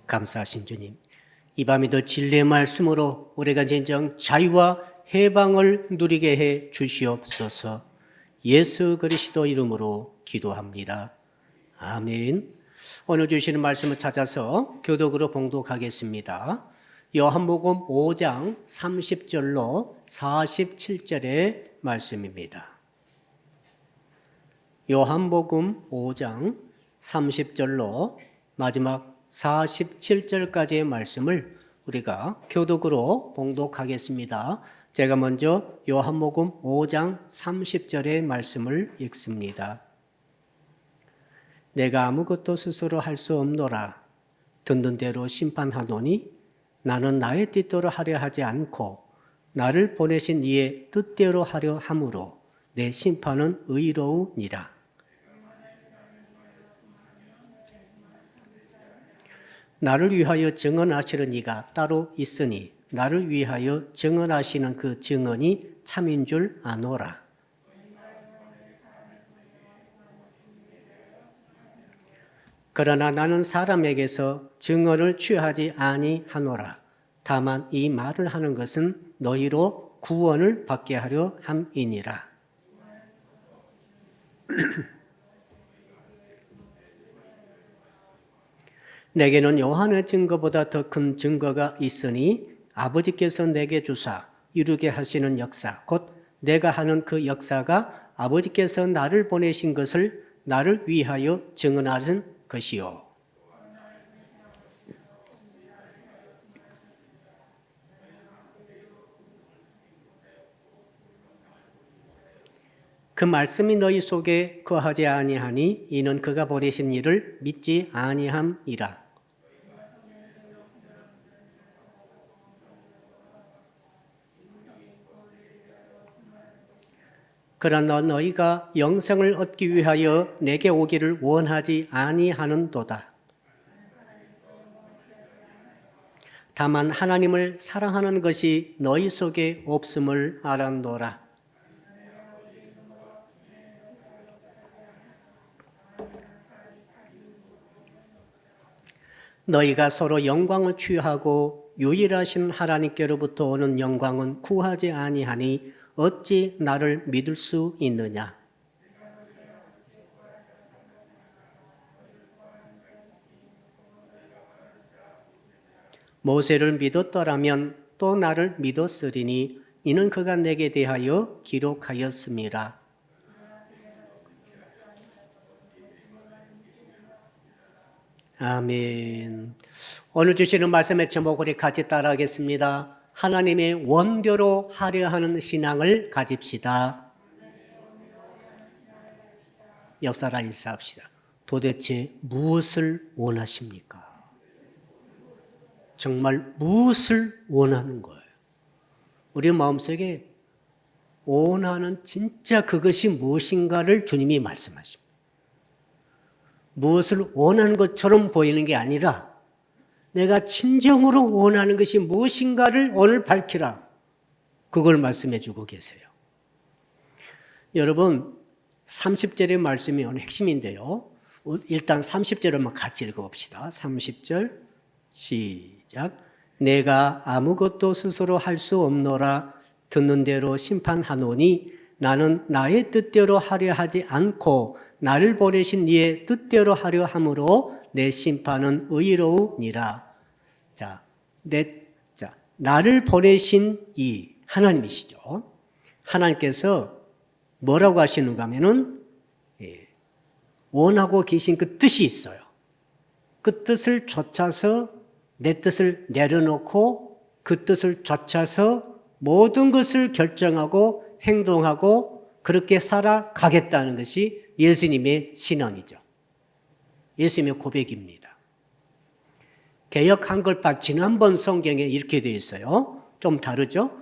감사하신 주님, 이 밤에도 진리의 말씀으로 우리가 진정 자유와 해방을 누리게 해 주시옵소서. 예수 그리스도 이름으로 기도합니다. 아멘. 오늘 주시는 말씀을 찾아서 교독으로 봉독하겠습니다. 요한복음 5장 30절로 47절의 말씀입니다. 요한복음 5장 30절로 마지막 47절까지의 말씀을 우리가 교독으로 봉독하겠습니다. 제가 먼저 요한복음 5장 30절의 말씀을 읽습니다. 내가 아무것도 스스로 할 수 없노라. 듣는 대로 심판하노니 나는 나의 뜻대로 하려 하지 않고 나를 보내신 이의 뜻대로 하려 함으로 내 심판은 의로우니라. 나를 위하여 증언하시는 이가 따로 있으니 나를 위하여 증언하시는 그 증언이 참인 줄 아노라. 그러나 나는 사람에게서 증언을 취하지 아니하노라. 다만 이 말을 하는 것은 너희로 구원을 받게 하려 함이니라. 내게는 요한의 증거보다 더 큰 증거가 있으니 아버지께서 내게 주사 이루게 하시는 역사, 곧 내가 하는 그 역사가 아버지께서 나를 보내신 것을 나를 위하여 증언하는 것이요. 그 말씀이 너희 속에 거하지 아니하니 이는 그가 보내신 이를 믿지 아니함이라. 그러나 너희가 영생을 얻기 위하여 내게 오기를 원하지 아니하는도다. 다만 하나님을 사랑하는 것이 너희 속에 없음을 알았노라. 너희가 서로 영광을 취하고 유일하신 하나님께로부터 오는 영광은 구하지 아니하니 어찌 나를 믿을 수 있느냐? 모세를 믿었더라면 또 나를 믿었으리니 이는 그가 내게 대하여 기록하였음이라. 아멘. 오늘 주시는 말씀의 제목 우리 같이 따라하겠습니다. 하나님의 원대로 하려 하는 신앙을 가집시다. 역사라 일사합시다. 도대체 무엇을 원하십니까? 정말 무엇을 원하는 거예요? 우리 마음속에 원하는 진짜 그것이 무엇인가를 주님이 말씀하십니다. 무엇을 원하는 것처럼 보이는 게 아니라 내가 진정으로 원하는 것이 무엇인가를 오늘 밝히라. 그걸 말씀해 주고 계세요. 여러분 30절의 말씀이 오늘 핵심인데요. 일단 30절을 한번 같이 읽어봅시다. 30절 시작. 내가 아무것도 스스로 할 수 없노라. 듣는 대로 심판하노니 나는 나의 뜻대로 하려 하지 않고 나를 보내신 이의 뜻대로 하려 함으로 내 심판은 의로우니라. 나를 보내신 이 하나님이시죠. 하나님께서 뭐라고 하시는가 하면은 원하고 계신 그 뜻이 있어요. 그 뜻을 좇아서 내 뜻을 내려놓고 그 뜻을 좇아서 모든 것을 결정하고 행동하고 그렇게 살아가겠다는 것이 예수님의 신앙이죠. 예수님의 고백입니다. 개역 한글판 지난번 성경에 이렇게 되어 있어요. 좀 다르죠?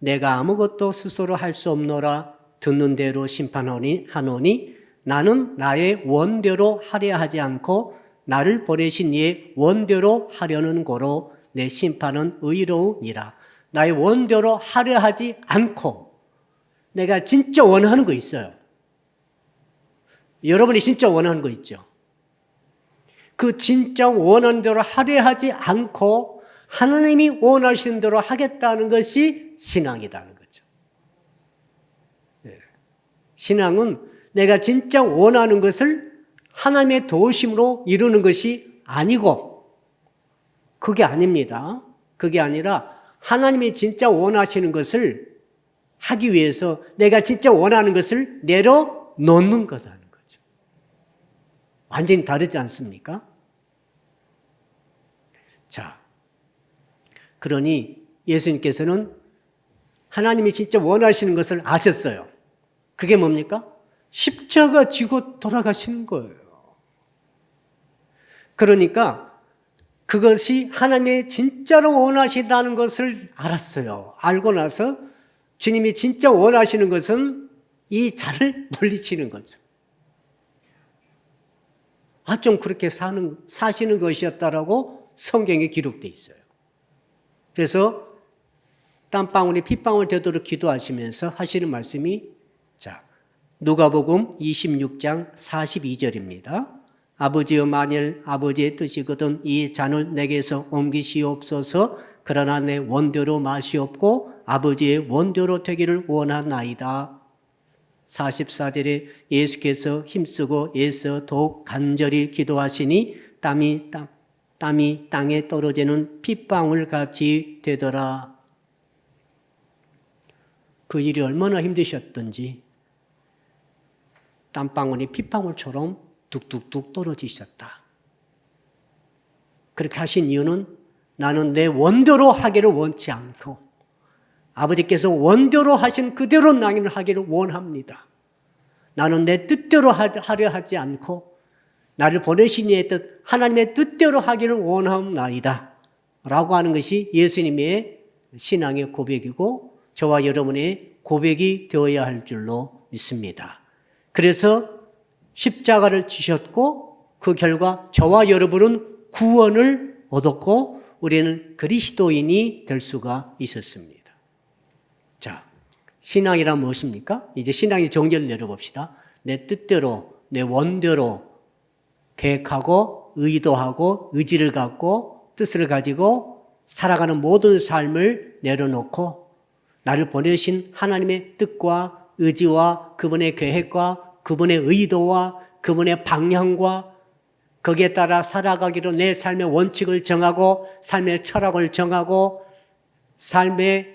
내가 아무것도 스스로 할 수 없노라. 듣는 대로 심판하노니 나는 나의 원대로 하려 하지 않고 나를 보내신 이의 원대로 하려는 거로 내 심판은 의로우니라. 나의 원대로 하려 하지 않고 내가 진짜 원하는 거 있어요. 여러분이 진짜 원하는 거 있죠. 그 진짜 원하는 대로 하려 하지 않고 하나님이 원하시는 대로 하겠다는 것이 신앙이라는 거죠. 신앙은 내가 진짜 원하는 것을 하나님의 도우심으로 이루는 것이 아니고, 그게 아닙니다. 그게 아니라 하나님이 진짜 원하시는 것을 하기 위해서 내가 진짜 원하는 것을 내려놓는 거라는 거죠. 완전히 다르지 않습니까? 자, 그러니 예수님께서는 하나님이 진짜 원하시는 것을 아셨어요. 그게 뭡니까? 십자가 지고 돌아가시는 거예요. 그러니까 그것이 하나님이 진짜로 원하시다는 것을 알았어요. 알고 나서 주님이 진짜 원하시는 것은 이 잔을 물리치는 거죠. 좀 그렇게 사시는 것이었다라고 성경에 기록되어 있어요. 그래서 땀방울이 핏방울 되도록 기도하시면서 하시는 말씀이, 자, 누가복음 26장 42절입니다. 아버지여, 만일 아버지의 뜻이거든 이 잔을 내게서 옮기시옵소서. 그러나 내 원대로 마시옵고 아버지의 원대로 되기를 원하나이다. 44절에 예수께서 힘쓰고 애써 더욱 간절히 기도하시니 땀이 땅에 떨어지는 핏방울 같이 되더라. 그 일이 얼마나 힘드셨던지 땀방울이 핏방울처럼 뚝뚝뚝 떨어지셨다. 그렇게 하신 이유는 나는 내 원대로 하기를 원치 않고 아버지께서 원대로 하신 그대로 나를 하기를 원합니다. 나는 내 뜻대로 하려 하지 않고 나를 보내신 이의 뜻, 하나님의 뜻대로 하기를 원하옵나이다. 라고 하는 것이 예수님의 신앙의 고백이고 저와 여러분의 고백이 되어야 할 줄로 믿습니다. 그래서 십자가를 지셨고 그 결과 저와 여러분은 구원을 얻었고 우리는 그리스도인이 될 수가 있었습니다. 자, 신앙이란 무엇입니까? 이제 신앙의 정제를 내려봅시다. 내 뜻대로, 내 원대로 계획하고 의도하고 의지를 갖고 뜻을 가지고 살아가는 모든 삶을 내려놓고 나를 보내신 하나님의 뜻과 의지와 그분의 계획과 그분의 의도와 그분의 방향과 거기에 따라 살아가기로 내 삶의 원칙을 정하고 삶의 철학을 정하고 삶의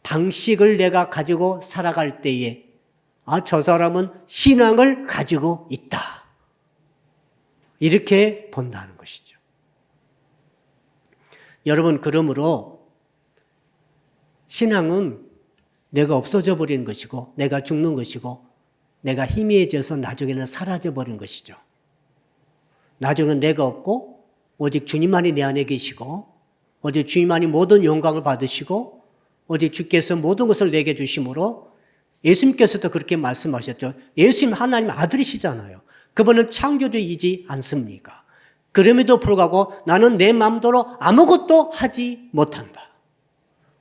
방식을 내가 가지고 살아갈 때에 저 사람은 신앙을 가지고 있다. 이렇게 본다는 것이죠. 여러분, 그러므로 신앙은 내가 없어져 버리는 것이고 내가 죽는 것이고 내가 희미해져서 나중에는 사라져 버린 것이죠. 나중에는 내가 없고 오직 주님만이 내 안에 계시고 오직 주님만이 모든 영광을 받으시고 오직 주께서 모든 것을 내게 주심으로 예수님께서도 그렇게 말씀하셨죠. 예수님 하나님 아들이시잖아요. 그분은 창조주이지 않습니까? 그럼에도 불구하고 나는 내 마음대로 아무것도 하지 못한다.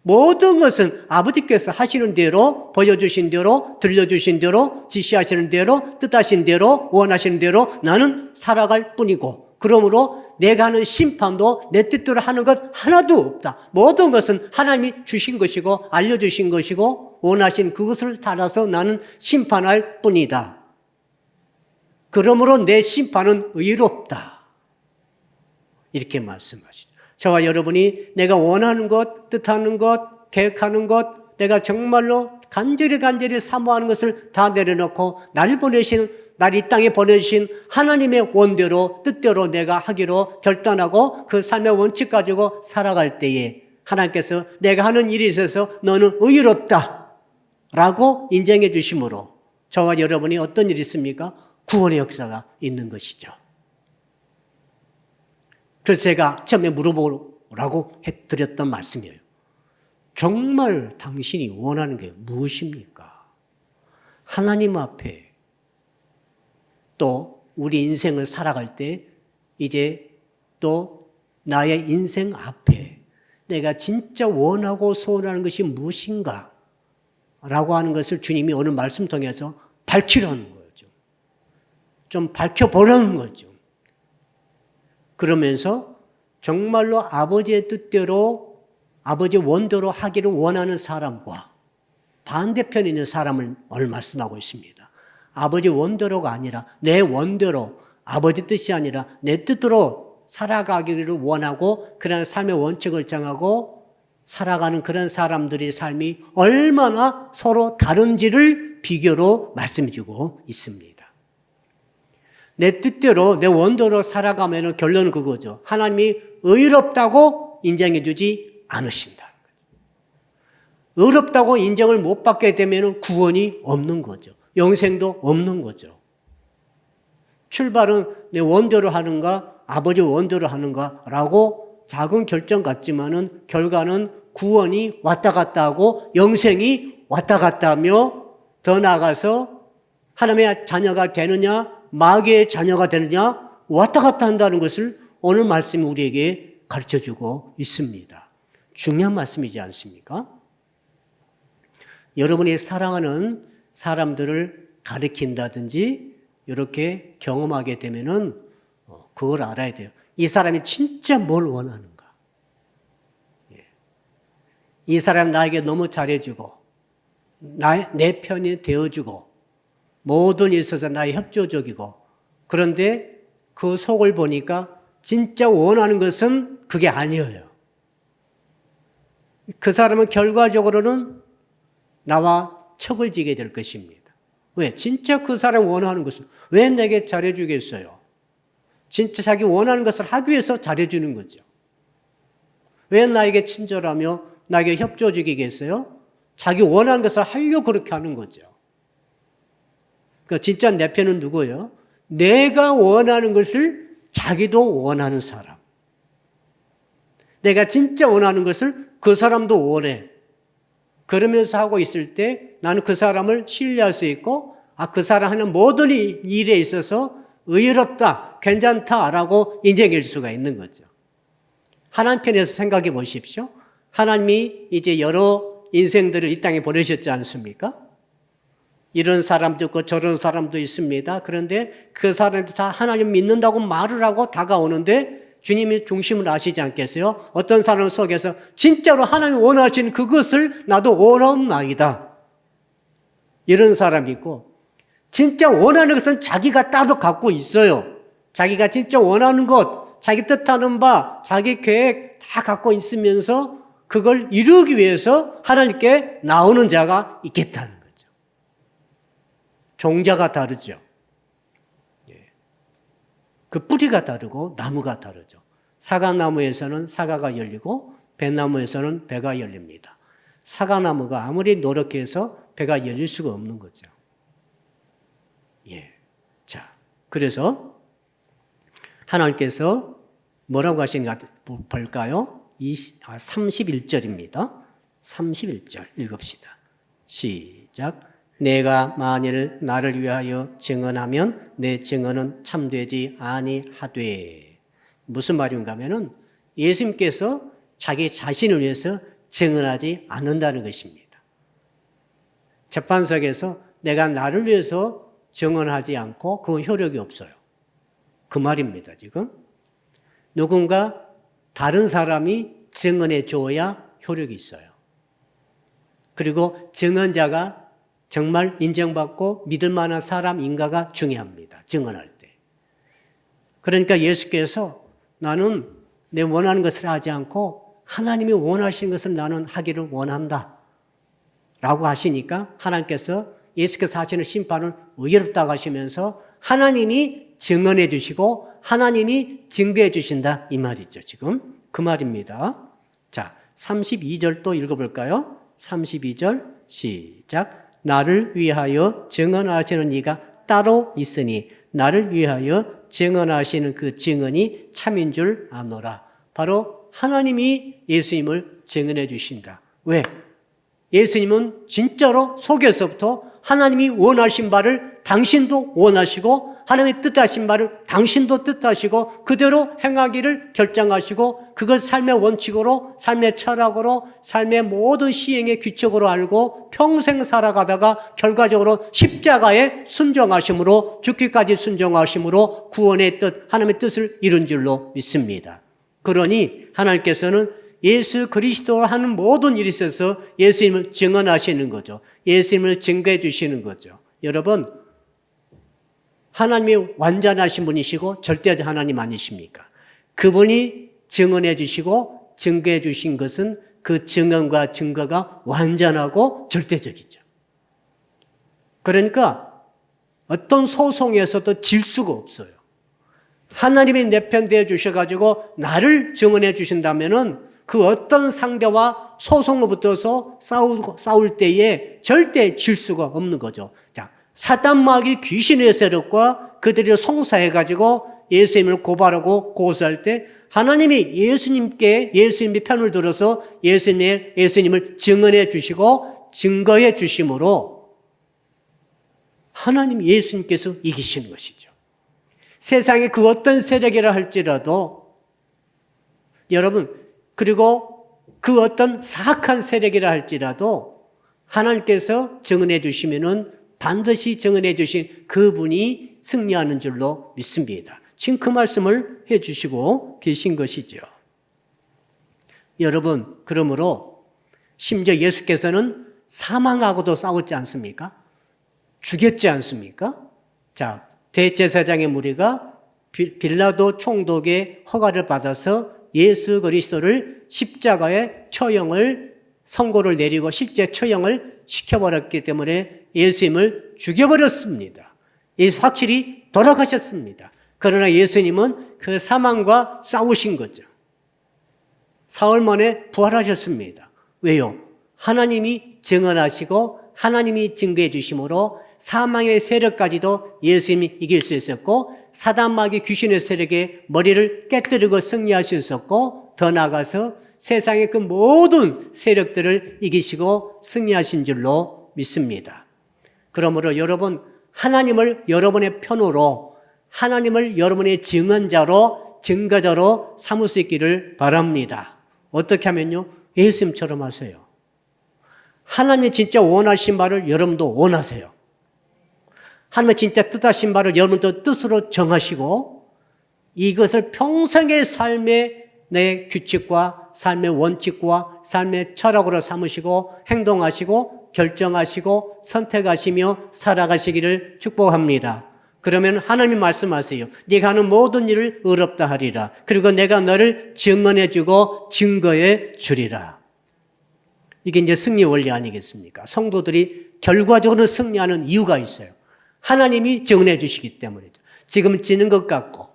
모든 것은 아버지께서 하시는 대로, 보여주신 대로, 들려주신 대로, 지시하시는 대로, 뜻하신 대로, 원하시는 대로 나는 살아갈 뿐이고 그러므로 내가 하는 심판도 내 뜻대로 하는 것 하나도 없다. 모든 것은 하나님이 주신 것이고 알려주신 것이고 원하신 그것을 따라서 나는 심판할 뿐이다. 그러므로 내 심판은 의롭다. 이렇게 말씀하시죠. 저와 여러분이 내가 원하는 것, 뜻하는 것, 계획하는 것, 내가 정말로 간절히 사모하는 것을 다 내려놓고 나를 이 땅에 보내주신 하나님의 원대로, 뜻대로 내가 하기로 결단하고 그 삶의 원칙 가지고 살아갈 때에 하나님께서 내가 하는 일에 있어서 너는 의롭다 라고 인정해 주심으로 저와 여러분이 어떤 일이 있습니까? 구원의 역사가 있는 것이죠. 그래서 제가 처음에 물어보라고 해드렸던 말씀이에요. 정말 당신이 원하는 게 무엇입니까? 하나님 앞에 또 우리 인생을 살아갈 때 이제 또 나의 인생 앞에 내가 진짜 원하고 소원하는 것이 무엇인가? 라고 하는 것을 주님이 오늘 말씀 통해서 밝히라는 거죠. 좀 밝혀보라는 거죠. 그러면서 정말로 아버지의 뜻대로 아버지의 원대로 하기를 원하는 사람과 반대편에 있는 사람을 오늘 말씀하고 있습니다. 아버지 원대로가 아니라 내 원대로, 아버지 뜻이 아니라 내 뜻대로 살아가기를 원하고 그런 삶의 원칙을 정하고 살아가는 그런 사람들의 삶이 얼마나 서로 다른지를 비교로 말씀해 주고 있습니다. 내 뜻대로 내 원대로 살아가면 결론은 그거죠. 하나님이 의롭다고 인정해 주지 않으신다. 의롭다고 인정을 못 받게 되면 구원이 없는 거죠. 영생도 없는 거죠. 출발은 내 원대로 하는가 아버지 원대로 하는가라고 작은 결정 같지만은 결과는 구원이 왔다 갔다 하고 영생이 왔다 갔다 하며 더 나아가서 하나님의 자녀가 되느냐 마귀의 자녀가 되느냐 왔다 갔다 한다는 것을 오늘 말씀이 우리에게 가르쳐주고 있습니다. 중요한 말씀이지 않습니까? 여러분이 사랑하는 사람들을 가리킨다든지 이렇게 경험하게 되면은 그걸 알아야 돼요. 이 사람이 진짜 뭘 원하는가. 이 사람 나에게 너무 잘해주고 내 편이 되어주고 모든 일에 있어서 나의 협조적이고 그런데 그 속을 보니까 진짜 원하는 것은 그게 아니에요. 그 사람은 결과적으로는 나와 척을 지게 될 것입니다. 왜? 진짜 그 사람 원하는 것은 왜 내게 잘해주겠어요? 진짜 자기 원하는 것을 하기 위해서 잘해주는 거죠. 왜 나에게 친절하며 나에게 협조적이겠어요? 자기 원하는 것을 하려고 그렇게 하는 거죠. 그러니까 진짜 내 편은 누구예요? 내가 원하는 것을 자기도 원하는 사람. 내가 진짜 원하는 것을 그 사람도 원해. 그러면서 하고 있을 때 나는 그 사람을 신뢰할 수 있고 그 사람 하는 모든 일에 있어서 의롭다, 괜찮다라고 인정해 줄 수가 있는 거죠. 하나님 편에서 생각해 보십시오. 하나님이 이제 여러 인생들을 이 땅에 보내셨지 않습니까? 이런 사람도 있고 저런 사람도 있습니다. 그런데 그 사람들 다 하나님 믿는다고 말을 하고 다가오는데 주님이 중심을 아시지 않겠어요? 어떤 사람 속에서 진짜로 하나님 원하시는 그것을 나도 원하옵나이다. 이런 사람이 있고 진짜 원하는 것은 자기가 따로 갖고 있어요. 자기가 진짜 원하는 것, 자기 뜻하는 바, 자기 계획 다 갖고 있으면서 그걸 이루기 위해서 하나님께 나오는 자가 있겠다는 거죠. 종자가 다르죠. 그 뿌리가 다르고 나무가 다르죠. 사과나무에서는 사과가 열리고 배나무에서는 배가 열립니다. 사과나무가 아무리 노력해서 배가 열릴 수가 없는 거죠. 자, 그래서 하나님께서 뭐라고 하시는가 볼까요? 31절입니다. 31절 읽읍시다. 시작. 내가 만일 나를 위하여 증언하면 내 증언은 참되지 아니하되. 무슨 말인가 하면은 예수님께서 자기 자신을 위해서 증언하지 않는다는 것입니다. 재판석에서 내가 나를 위해서 증언하지 않고 그건 효력이 없어요. 그 말입니다, 지금. 누군가 다른 사람이 증언해 줘야 효력이 있어요. 그리고 증언자가 정말 인정받고 믿을 만한 사람인가가 중요합니다. 증언할 때. 그러니까 예수께서 나는 내 원하는 것을 하지 않고 하나님이 원하시는 것을 나는 하기를 원한다. 라고 하시니까 하나님께서 예수께서 하시는 심판은 의롭다고 하시면서 하나님이 증언해 주시고 하나님이 증거해 주신다. 이 말이죠. 지금 그 말입니다. 자, 32절 또 읽어볼까요? 32절 시작. 나를 위하여 증언하시는 이가 따로 있으니 나를 위하여 증언하시는 그 증언이 참인 줄 아노라. 바로 하나님이 예수님을 증언해 주신다. 왜? 예수님은 진짜로 속에서부터 하나님이 원하신 바를 당신도 원하시고 하나님의 뜻하신 말을 당신도 뜻하시고 그대로 행하기를 결정하시고 그걸 삶의 원칙으로, 삶의 철학으로, 삶의 모든 시행의 규칙으로 알고 평생 살아가다가 결과적으로 십자가에 순종하심으로, 죽기까지 순종하심으로 구원의 뜻, 하나님의 뜻을 이룬 줄로 믿습니다. 그러니 하나님께서는 예수 그리스도를 하는 모든 일에 있어서 예수님을 증언하시는 거죠. 예수님을 증거해 주시는 거죠. 여러분, 하나님이 완전하신 분이시고 절대적 하나님 아니십니까? 그분이 증언해 주시고 증거해 주신 것은 그 증언과 증거가 완전하고 절대적이죠. 그러니까 어떤 소송에서도 질 수가 없어요. 하나님이 내 편 되어 주셔가지고 나를 증언해 주신다면은 그 어떤 상대와 소송으로부터서 싸울 때에 절대 질 수가 없는 거죠. 자, 사단 마귀 귀신의 세력과 그들을 송사해가지고 예수님을 고발하고 고소할 때 하나님이 예수님의 편을 들어서 예수님을 증언해 주시고 증거해 주심으로 하나님 예수님께서 이기시는 것이죠. 세상에 그 어떤 세력이라 할지라도 여러분, 그리고 그 어떤 사악한 세력이라 할지라도 하나님께서 증언해 주시면은 반드시 증언해 주신 그분이 승리하는 줄로 믿습니다. 지금 그 말씀을 해 주시고 계신 것이죠. 여러분, 그러므로 심지어 예수께서는 사망하고도 싸웠지 않습니까? 죽였지 않습니까? 자, 대제사장의 무리가 빌라도 총독의 허가를 받아서 예수 그리스도를 십자가에 처형을 선고를 내리고 실제 처형을 시켜버렸기 때문에 예수님을 죽여버렸습니다. 확실히 돌아가셨습니다. 그러나 예수님은 그 사망과 싸우신 거죠. 사흘 만에 부활하셨습니다. 왜요? 하나님이 증언하시고 하나님이 증거해 주심으로 사망의 세력까지도 예수님이 이길 수 있었고 사단 마귀 귀신의 세력의 머리를 깨뜨리고 승리할 수 있었고 더 나아가서 세상의 그 모든 세력들을 이기시고 승리하신 줄로 믿습니다. 그러므로 여러분, 하나님을 여러분의 편으로, 하나님을 여러분의 증언자로, 증거자로 삼을 수 있기를 바랍니다. 어떻게 하면요? 예수님처럼 하세요. 하나님이 진짜 원하신 바를 여러분도 원하세요. 하나님의 진짜 뜻하신 바를 여러분도 뜻으로 정하시고 이것을 평생의 삶의 내 규칙과 삶의 원칙과 삶의 철학으로 삼으시고 행동하시고 결정하시고 선택하시며 살아가시기를 축복합니다. 그러면 하나님 말씀하세요. 네가 하는 모든 일을 의롭다 하리라. 그리고 내가 너를 증언해 주고 증거해 주리라. 이게 이제 승리 원리 아니겠습니까? 성도들이 결과적으로 승리하는 이유가 있어요. 하나님이 증언해 주시기 때문이죠. 지금 지는 것 같고,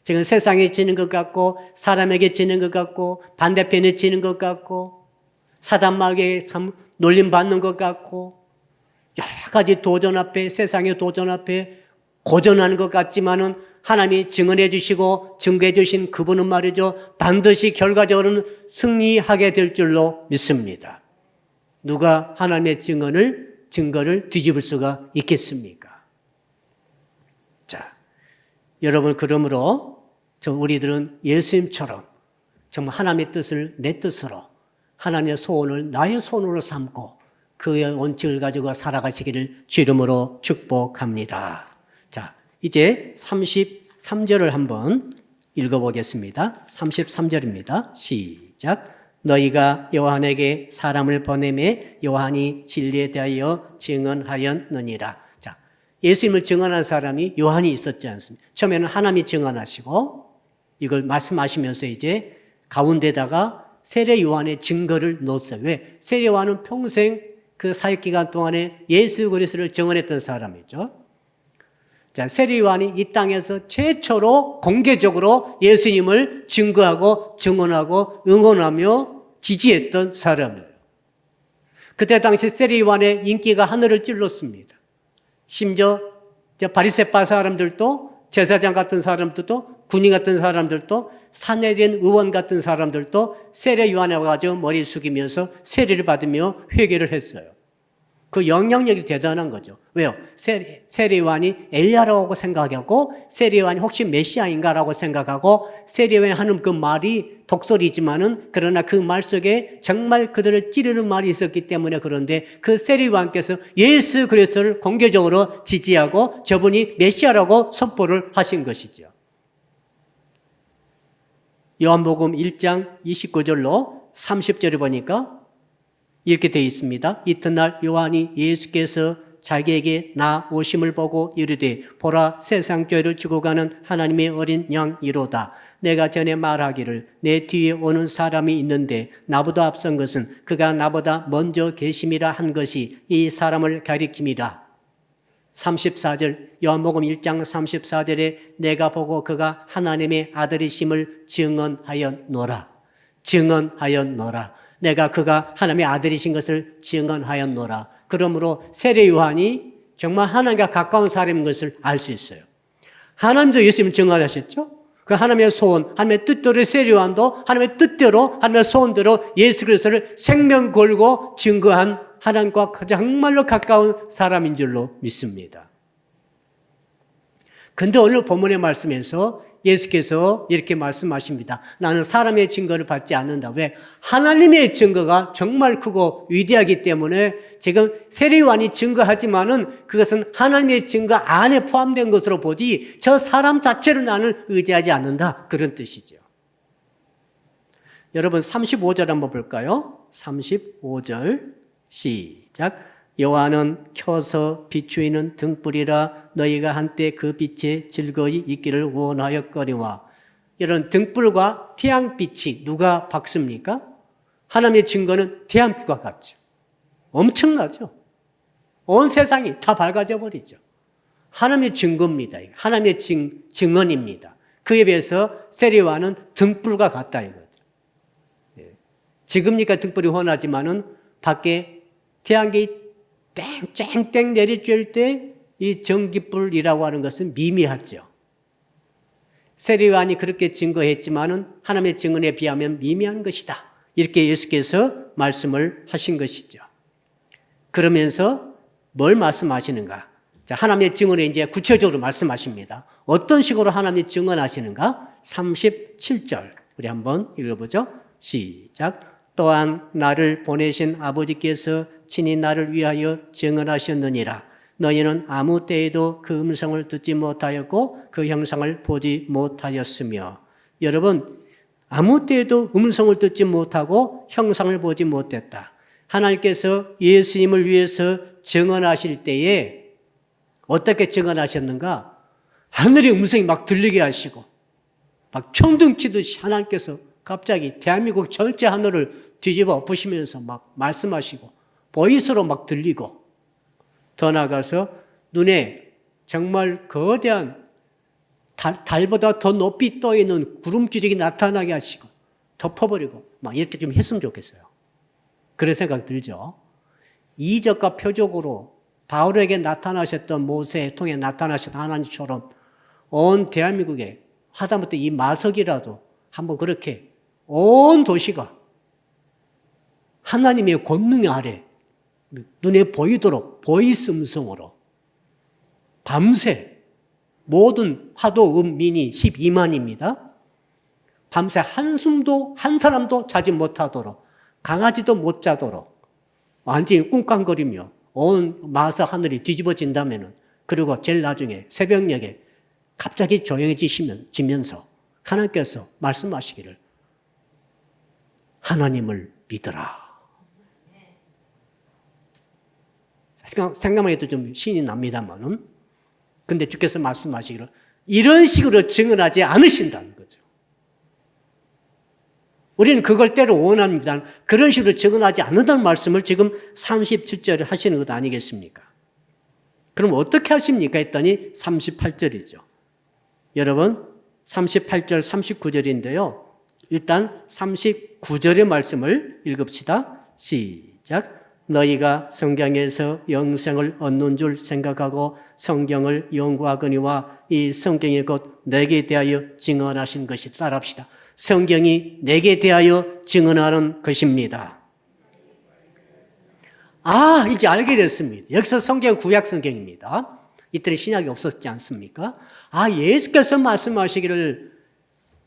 지금 세상에 지는 것 같고, 사람에게 지는 것 같고, 반대편에 지는 것 같고, 사단 마귀에 참 놀림받는 것 같고, 여러 가지 도전 앞에, 세상의 도전 앞에 고전하는 것 같지만은 하나님이 증언해 주시고 증거해 주신 그분은 말이죠. 반드시 결과적으로는 승리하게 될 줄로 믿습니다. 누가 하나님의 증거를 뒤집을 수가 있겠습니까? 자, 여러분, 그러므로 우리들은 예수님처럼 정말 하나님의 뜻을 내 뜻으로, 하나님의 소원을 나의 소원으로 삼고 그의 원칙을 가지고 살아가시기를 주 이름으로 축복합니다. 자, 이제 33절을 한번 읽어보겠습니다. 33절입니다. 시작. 너희가 요한에게 사람을 보내매 요한이 진리에 대하여 증언하였느니라. 자, 예수님을 증언한 사람이 요한이 있었지 않습니까? 처음에는 하나님이 증언하시고 이걸 말씀하시면서 이제 가운데다가 세례 요한의 증거를 넣었어요. 왜? 세례 요한은 평생 그 사역기간 동안에 예수 그리스도를 증언했던 사람이죠. 자, 세례 요한이 이 땅에서 최초로 공개적으로 예수님을 증거하고 증언하고 응원하며 지지했던 사람이에요. 그때 당시 세례 요한의 인기가 하늘을 찔렀습니다. 심지어 바리새파 사람들도, 제사장 같은 사람들도, 군인 같은 사람들도, 사내린 의원 같은 사람들도 세례 요한에 와가지고 머리 숙이면서 세례를 받으며 회개를 했어요. 그 영향력이 대단한 거죠. 왜요? 세례요한이 엘리야라고 생각하고 세례요한이 혹시 메시아인가라고 생각하고 세례요한이 하는 그 말이 독설이지만은 그러나 그 말 속에 정말 그들을 찌르는 말이 있었기 때문에 그런데 그 세례요한께서 예수 그리스도를 공개적으로 지지하고 저분이 메시아라고 선포를 하신 것이죠. 요한복음 1장 29절로 30절에 보니까 이렇게 되어 있습니다. 이튿날 요한이 예수께서 자기에게 나오심을 보고 이르되 보라 세상 죄를 지고 가는 하나님의 어린 양이로다. 내가 전에 말하기를 내 뒤에 오는 사람이 있는데 나보다 앞선 것은 그가 나보다 먼저 계심이라 한 것이 이 사람을 가리킴이라. 34절 요한복음 1장 34절에 내가 보고 그가 하나님의 아들이심을 증언하였노라. 증언하였노라. 내가 그가 하나님의 아들이신 것을 증언하였노라. 그러므로 세례 요한이 정말 하나님과 가까운 사람인 것을 알 수 있어요. 하나님도 예수님을 증언하셨죠. 그 하나님의 소원, 하나님의 뜻대로 세례 요한도 하나님의 뜻대로 하나님의 소원대로 예수 그리스도를 생명 걸고 증거한 하나님과 정말로 가까운 사람인 줄로 믿습니다. 근데 오늘 본문의 말씀에서 예수께서 이렇게 말씀하십니다. 나는 사람의 증거를 받지 않는다. 왜? 하나님의 증거가 정말 크고 위대하기 때문에 지금 세례요한이 증거하지만은 그것은 하나님의 증거 안에 포함된 것으로 보지 저 사람 자체를 나는 의지하지 않는다. 그런 뜻이죠. 여러분 35절 한번 볼까요? 35절 시작. 여호와는 켜서 비추이는 등불이라 너희가 한때 그 빛에 즐거이 있기를 원하였거니와. 이런 등불과 태양빛이 누가 밝습니까? 하나님의 증거는 태양빛과 같죠. 엄청나죠. 온 세상이 다 밝아져 버리죠. 하나님의 증거입니다. 하나님의 증언입니다. 그에 비해서 세례요한은 등불과 같다 이거죠. 지금니까 등불이 훤하지만은 밖에 태양이 땡땡 내리쬐을 때 이 전기불이라고 하는 것은 미미하죠. 세례요한이 그렇게 증거했지만은 하나님의 증언에 비하면 미미한 것이다. 이렇게 예수께서 말씀을 하신 것이죠. 그러면서 뭘 말씀하시는가? 자, 하나님의 증언에 이제 구체적으로 말씀하십니다. 어떤 식으로 하나님이 증언하시는가? 37절. 우리 한번 읽어보죠. 시작. 또한 나를 보내신 아버지께서 친히 나를 위하여 증언하셨느니라. 너희는 아무 때에도 그 음성을 듣지 못하였고 그 형상을 보지 못하였으며. 여러분, 아무 때에도 음성을 듣지 못하고 형상을 보지 못했다. 하나님께서 예수님을 위해서 증언하실 때에 어떻게 증언하셨는가? 하늘의 음성이 막 들리게 하시고 막 청둥치듯이 하나님께서 갑자기 대한민국 전체 하늘을 뒤집어 부시면서 막 말씀하시고 보이스로 막 들리고 더 나아가서 눈에 정말 거대한 달보다 더 높이 떠 있는 구름 기적이 나타나게 하시고 덮어버리고 막 이렇게 좀 했으면 좋겠어요. 그런 생각 들죠. 이적과 표적으로 바울에게 나타나셨던 모세의 통해 나타나셨던 하나님처럼 온 대한민국에 하다못해 이 마석이라도 한번 그렇게 온 도시가 하나님의 권능 아래 눈에 보이도록 보이스 음성으로 밤새 모든 화도 음민이 12만입니다. 밤새 한숨도 한 사람도 자지 못하도록 강아지도 못 자도록 완전히 꿍깡거리며 온 마사 하늘이 뒤집어진다면은 그리고 제일 나중에 새벽녘에 갑자기 조용해지면서 하나님께서 말씀하시기를 하나님을 믿어라. 생각만 해도 좀 신이 납니다만은 근데 주께서 말씀하시기를 이런 식으로 증언하지 않으신다는 거죠. 우리는 그걸 때로 원합니다. 그런 식으로 증언하지 않는다는 말씀을 지금 37절에 하시는 것 아니겠습니까? 그럼 어떻게 하십니까? 했더니 38절이죠. 여러분 38절 39절인데요. 일단 39절의 말씀을 읽읍시다. 시작. 너희가 성경에서 영생을 얻는 줄 생각하고 성경을 연구하거니와 이 성경이 곧 내게 대하여 증언하신 것이 따라합시다. 성경이 내게 대하여 증언하는 것입니다. 이제 알게 됐습니다. 여기서 성경 구약 성경입니다. 이때는 신약이 없었지 않습니까? 예수께서 말씀하시기를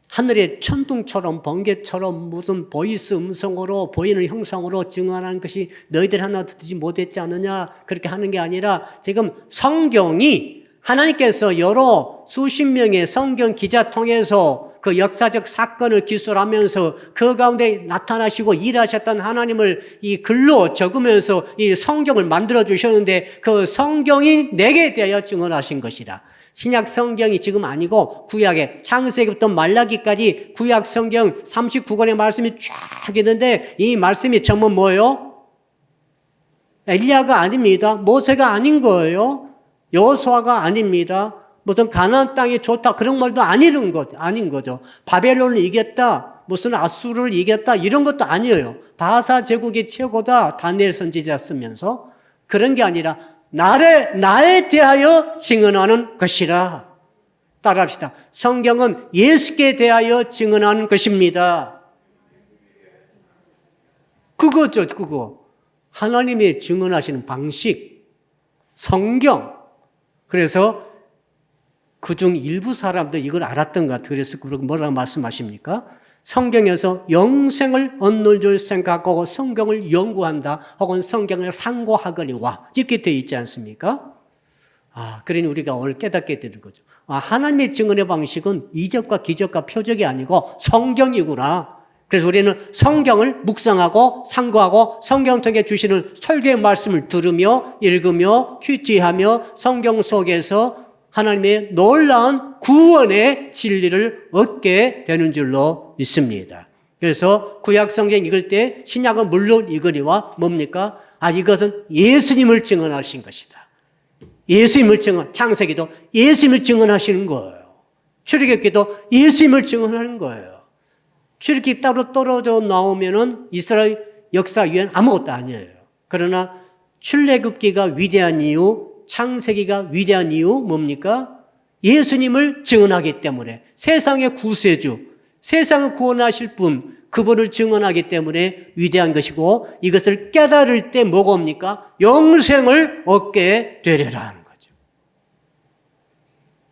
하늘의 천둥처럼 번개처럼 무슨 보이스 음성으로 보이는 형상으로 증언하는 것이 너희들 하나 듣지 못했지 않느냐, 그렇게 하는 게 아니라 지금 성경이 하나님께서 여러 수십 명의 성경 기자 통해서 그 역사적 사건을 기술하면서 그 가운데 나타나시고 일하셨던 하나님을 이 글로 적으면서 이 성경을 만들어 주셨는데 그 성경이 내게 대하여 증언하신 것이라. 신약 성경이 지금 아니고 구약의 창세기부터 말라기까지 구약 성경 39권의 말씀이 쫙 있는데 이 말씀이 전부 뭐예요? 엘리야가 아닙니다. 모세가 아닌 거예요. 여호수아가 아닙니다. 무슨 가나안 땅이 좋다 그런 말도 아닌 거죠. 바벨론을 이겼다, 무슨 아수르를 이겼다 이런 것도 아니에요. 바사 제국이 최고다 다니엘 선지자 쓰면서 그런 게 아니라 나에 대하여 증언하는 것이라. 따라합시다. 성경은 예수께 대하여 증언하는 것입니다. 그거죠, 그거. 하나님의 증언하시는 방식, 성경. 그래서 그중 일부 사람도 이걸 알았던 것 같아요. 그래서 뭐라고 말씀하십니까? 성경에서 영생을 얻는 줄 생각하고 성경을 연구한다 혹은 성경을 상고하거니와 이렇게 되어 있지 않습니까? 그러니 우리가 오늘 깨닫게 되는 거죠. 하나님의 증언의 방식은 이적과 기적과 표적이 아니고 성경이구나. 그래서 우리는 성경을 묵상하고 상고하고 성경 통해 주시는 설교의 말씀을 들으며 읽으며 큐티하며 성경 속에서 하나님의 놀라운 구원의 진리를 얻게 되는 줄로 믿습니다. 그래서 구약 성경 읽을 때 신약은 물론 읽으니와 뭡니까? 이것은 예수님을 증언하신 것이다. 예수님을 창세기도 예수님을 증언하시는 거예요. 출애굽기도 예수님을 증언하는 거예요. 출애굽기 따로 떨어져 나오면은 이스라엘 역사 위엔 아무것도 아니에요. 그러나 출애굽기가 위대한 이유, 창세기가 위대한 이유 뭡니까? 예수님을 증언하기 때문에 세상의 구세주, 세상을 구원하실 분, 그분을 증언하기 때문에 위대한 것이고 이것을 깨달을 때 뭐가 옵니까? 영생을 얻게 되리라 하는 거죠.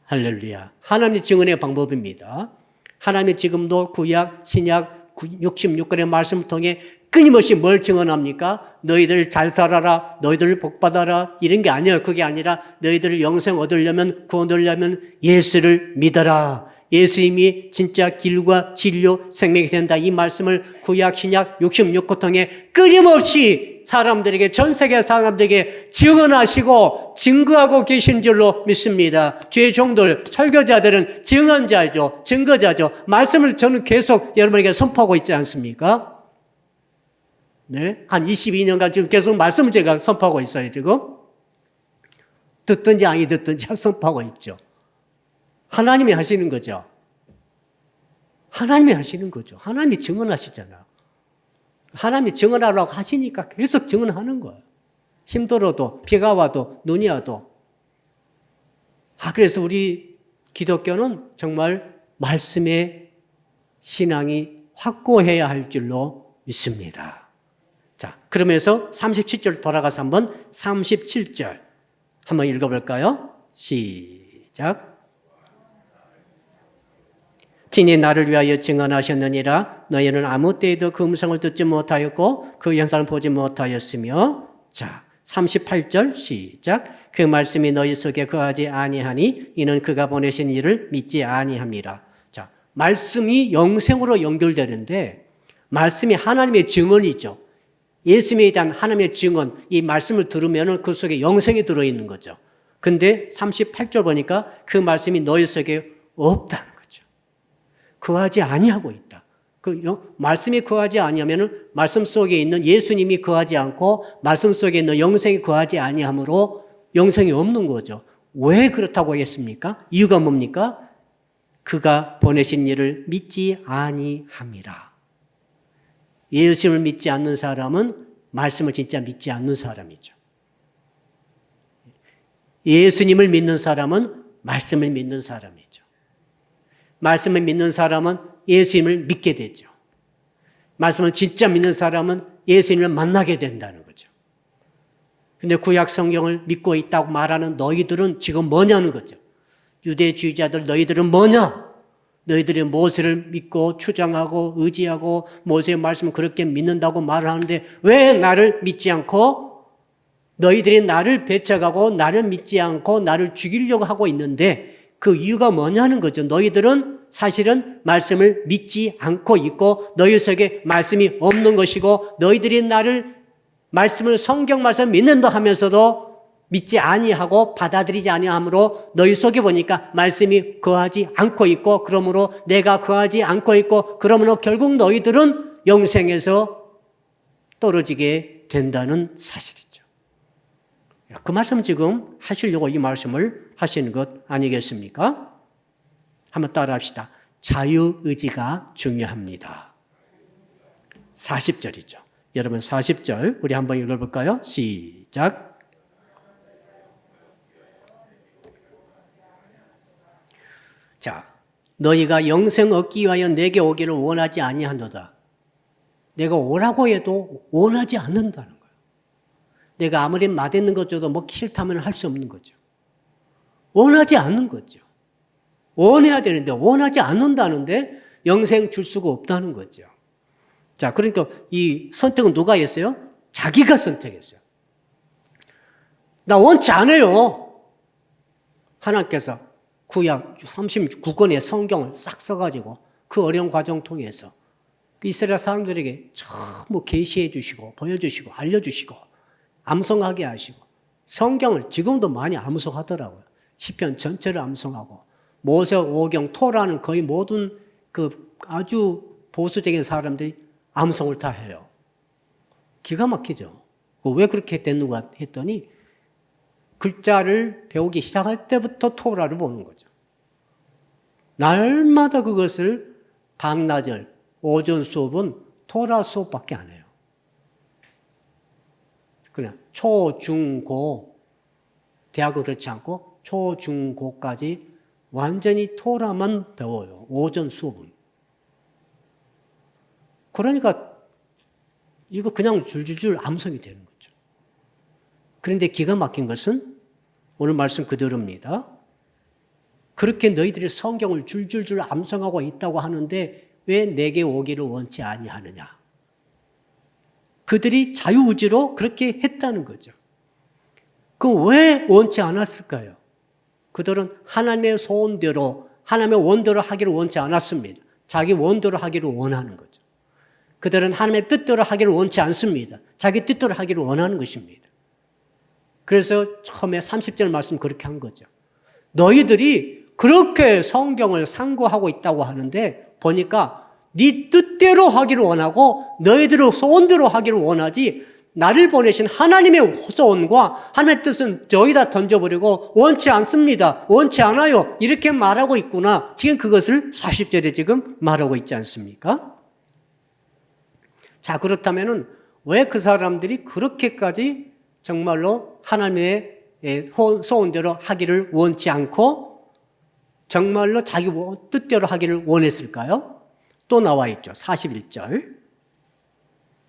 할렐루야. 하나님의 증언의 방법입니다. 하나님이 지금도 구약, 신약 66권의 말씀을 통해 끊임없이 뭘 증언합니까? 너희들 잘 살아라, 너희들 복 받아라 이런 게 아니에요. 그게 아니라 너희들 영생 얻으려면 구원 얻으려면 예수를 믿어라. 예수님이 진짜 길과 진료, 생명이 된다. 이 말씀을 구약, 신약 66권 통해 끊임없이 사람들에게 전 세계 사람들에게 증언하시고 증거하고 계신 줄로 믿습니다. 주의 종들, 설교자들은 증언자죠. 증거자죠. 말씀을 저는 계속 여러분에게 선포하고 있지 않습니까? 네, 한 22년간 지금 계속 말씀을 제가 선포하고 있어요, 지금. 듣든지 아니 듣든지 선포하고 있죠. 하나님이 하시는 거죠. 하나님이 하시는 거죠. 하나님이 증언하시잖아. 하나님이 증언하라고 하시니까 계속 증언하는 거예요. 힘들어도, 비가 와도, 눈이 와도. 그래서 우리 기독교는 정말 말씀의 신앙이 확고해야 할 줄로 믿습니다. 자, 그러면서 37절 돌아가서 한번 37절 한번 읽어볼까요? 시작. 친히 나를 위하여 증언하셨느니라. 너희는 아무 때에도 그 음성을 듣지 못하였고 그 영상을 보지 못하였으며. 자, 38절 시작. 그 말씀이 너희 속에 거하지 아니하니 이는 그가 보내신 이를 믿지 아니함이라. 자, 말씀이 영생으로 연결되는데 말씀이 하나님의 증언이죠. 예수님에 대한 하나님의 증언, 이 말씀을 들으면 그 속에 영생이 들어있는 거죠. 근데 38절 보니까 그 말씀이 너희 속에 없다는 거죠. 거하지 아니하고 있다. 말씀이 거하지 아니하면 말씀 속에 있는 예수님이 거하지 않고 말씀 속에 있는 영생이 거하지 아니하므로 영생이 없는 거죠. 왜 그렇다고 하겠습니까? 이유가 뭡니까? 그가 보내신 이를 믿지 아니함이라. 예수님을 믿지 않는 사람은 말씀을 진짜 믿지 않는 사람이죠. 예수님을 믿는 사람은 말씀을 믿는 사람이죠. 말씀을 믿는 사람은 예수님을 믿게 되죠. 말씀을 진짜 믿는 사람은 예수님을 만나게 된다는 거죠. 근데 구약 성경을 믿고 있다고 말하는 너희들은 지금 뭐냐는 거죠. 유대주의자들 너희들은 뭐냐? 너희들이 모세를 믿고 추정하고 의지하고 모세의 말씀을 그렇게 믿는다고 말을 하는데 왜 나를 믿지 않고 너희들이 나를 배척하고 나를 믿지 않고 나를 죽이려고 하고 있는데 그 이유가 뭐냐는 거죠. 너희들은 사실은 말씀을 믿지 않고 있고 너희 속에 말씀이 없는 것이고 너희들이 나를 말씀을 성경 말씀 믿는다 하면서도 믿지 아니하고 받아들이지 아니하므로 너희 속에 보니까 말씀이 거하지 않고 있고 그러므로 내가 거하지 않고 있고 그러므로 결국 너희들은 영생에서 떨어지게 된다는 사실이죠. 그 말씀 지금 하시려고 이 말씀을 하시는 것 아니겠습니까? 한번 따라합시다. 자유의지가 중요합니다. 40절이죠. 여러분 40절 우리 한번 읽어볼까요? 시작. 자, 너희가 영생 얻기 위하여 내게 오기를 원하지 아니하노다. 내가 오라고 해도 원하지 않는다는 거예요. 내가 아무리 맛있는 것 줘도 먹기 싫다면 할 수 없는 거죠. 원하지 않는 거죠. 원해야 되는데 원하지 않는다는데 영생 줄 수가 없다는 거죠. 자, 그러니까 이 선택은 누가 했어요? 자기가 선택했어요. 나 원치 않아요. 하나님께서 구약 39권의 성경을 싹 써가지고 그 어려운 과정 통해서 이스라엘 사람들에게 전부 계시해 주시고 보여주시고 알려주시고 암송하게 하시고 성경을 지금도 많이 암송하더라고요. 시편 전체를 암송하고 모세 오경 토라는 거의 모든 그 아주 보수적인 사람들이 암송을 다 해요. 기가 막히죠. 왜 그렇게 됐는가 했더니 글자를 배우기 시작할 때부터 토라를 보는 거죠. 날마다 그것을 밤낮을 오전 수업은 토라 수업밖에 안 해요. 그냥 초, 중, 고 대학은 그렇지 않고 초, 중, 고까지 완전히 토라만 배워요. 오전 수업은. 그러니까 이거 그냥 줄줄줄 암송이 되는 거죠. 그런데 기가 막힌 것은 오늘 말씀 그대로입니다. 그렇게 너희들이 성경을 줄줄줄 암송하고 있다고 하는데 왜 내게 오기를 원치 아니하느냐. 그들이 자유의지로 그렇게 했다는 거죠. 그럼 왜 원치 않았을까요? 그들은 하나님의 소원대로 하나님의 원대로 하기를 원치 않았습니다. 자기 원대로 하기를 원하는 거죠. 그들은 하나님의 뜻대로 하기를 원치 않습니다. 자기 뜻대로 하기를 원하는 것입니다. 그래서 처음에 30절 말씀 그렇게 한 거죠. 너희들이 그렇게 성경을 상고하고 있다고 하는데 보니까 네 뜻대로 하기를 원하고 너희들의 소원대로 하기를 원하지 나를 보내신 하나님의 소원과 하나님의 뜻은 저기다 던져버리고 원치 않습니다. 원치 않아요. 이렇게 말하고 있구나. 지금 그것을 40절에 지금 말하고 있지 않습니까? 자, 그렇다면은 왜 그 사람들이 그렇게까지 정말로 하나님의 소원대로 하기를 원치 않고 정말로 자기 뜻대로 하기를 원했을까요? 또 나와 있죠.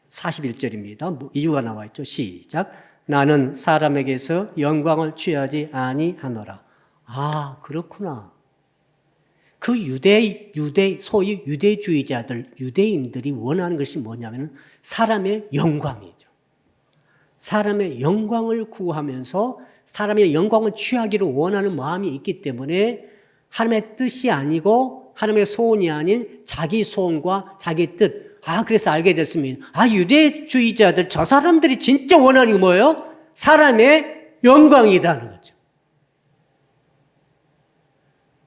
41절입니다. 이유가 나와 있죠. 시작. 나는 사람에게서 영광을 취하지 아니하노라. 아, 그렇구나. 그 소위 유대주의자들, 유대인들이 원하는 것이 뭐냐면 사람의 영광이죠. 사람의 영광을 구하면서 사람의 영광을 취하기를 원하는 마음이 있기 때문에 하나님의 뜻이 아니고 하나님의 소원이 아닌 자기 소원과 자기 뜻. 그래서 알게 됐습니다. 유대주의자들, 저 사람들이 진짜 원하는 게 뭐예요? 사람의 영광이라는 거죠.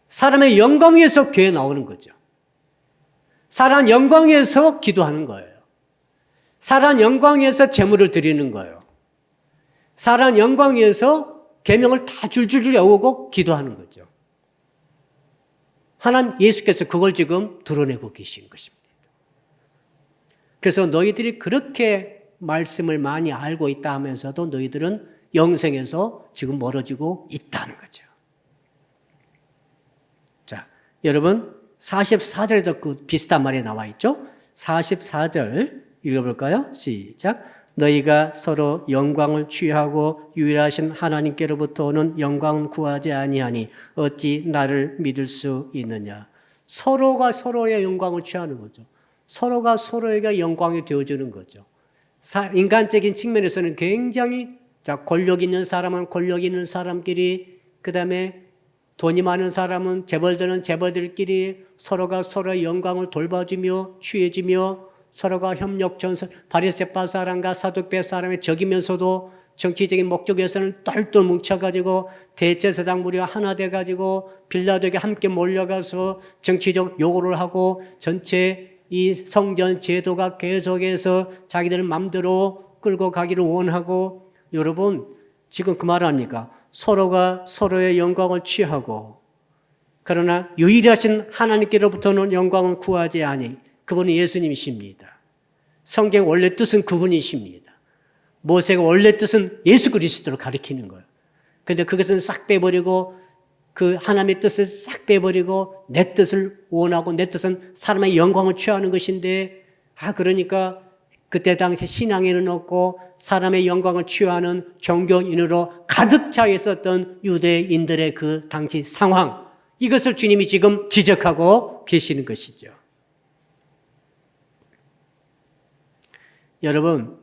사람의 영광 위해서 교회 나오는 거죠. 사람 영광 위해서 기도하는 거예요. 사람 영광 위해서 제물을 드리는 거예요. 사람 영광 위해서 계명을 다 줄줄줄 외우고 기도하는 거죠. 하나님 예수께서 그걸 지금 드러내고 계신 것입니다. 그래서 너희들이 그렇게 말씀을 많이 알고 있다 하면서도 너희들은 영생에서 지금 멀어지고 있다는 거죠. 자, 여러분 44절에도 그 비슷한 말이 나와 있죠? 44절 읽어볼까요? 시작. 너희가 서로 영광을 취하고 유일하신 하나님께로부터 오는 영광을 구하지 아니하니 어찌 나를 믿을 수 있느냐. 서로가 서로의 영광을 취하는 거죠. 서로가 서로에게 영광이 되어주는 거죠. 인간적인 측면에서는 굉장히 권력 있는 사람은 권력 있는 사람끼리, 그 다음에 돈이 많은 사람은 재벌들은 재벌들끼리 서로가 서로의 영광을 돌봐주며 취해주며 서로가 협력 전선, 바리새파 사람과 사두개 사람의 적이면서도 정치적인 목적에서는 똘똘 뭉쳐가지고 대제사장 무리가 하나 돼가지고 빌라도에게 함께 몰려가서 정치적 요구를 하고 전체 이 성전 제도가 계속해서 자기들 맘대로 끌고 가기를 원하고, 여러분 지금 그 말 아닙니까? 서로가 서로의 영광을 취하고 그러나 유일하신 하나님께로부터는 영광을 구하지 아니. 그분은 예수님이십니다. 성경 원래 뜻은 그분이십니다. 모세가 원래 뜻은 예수 그리스도를 가리키는 거예요. 그런데 그것은 싹 빼버리고 그 하나님의 뜻을 싹 빼버리고 내 뜻을 원하고 내 뜻은 사람의 영광을 취하는 것인데, 그러니까 그때 당시 신앙에는 없고 사람의 영광을 취하는 종교인으로 가득 차 있었던 유대인들의 그 당시 상황, 이것을 주님이 지금 지적하고 계시는 것이죠. 여러분,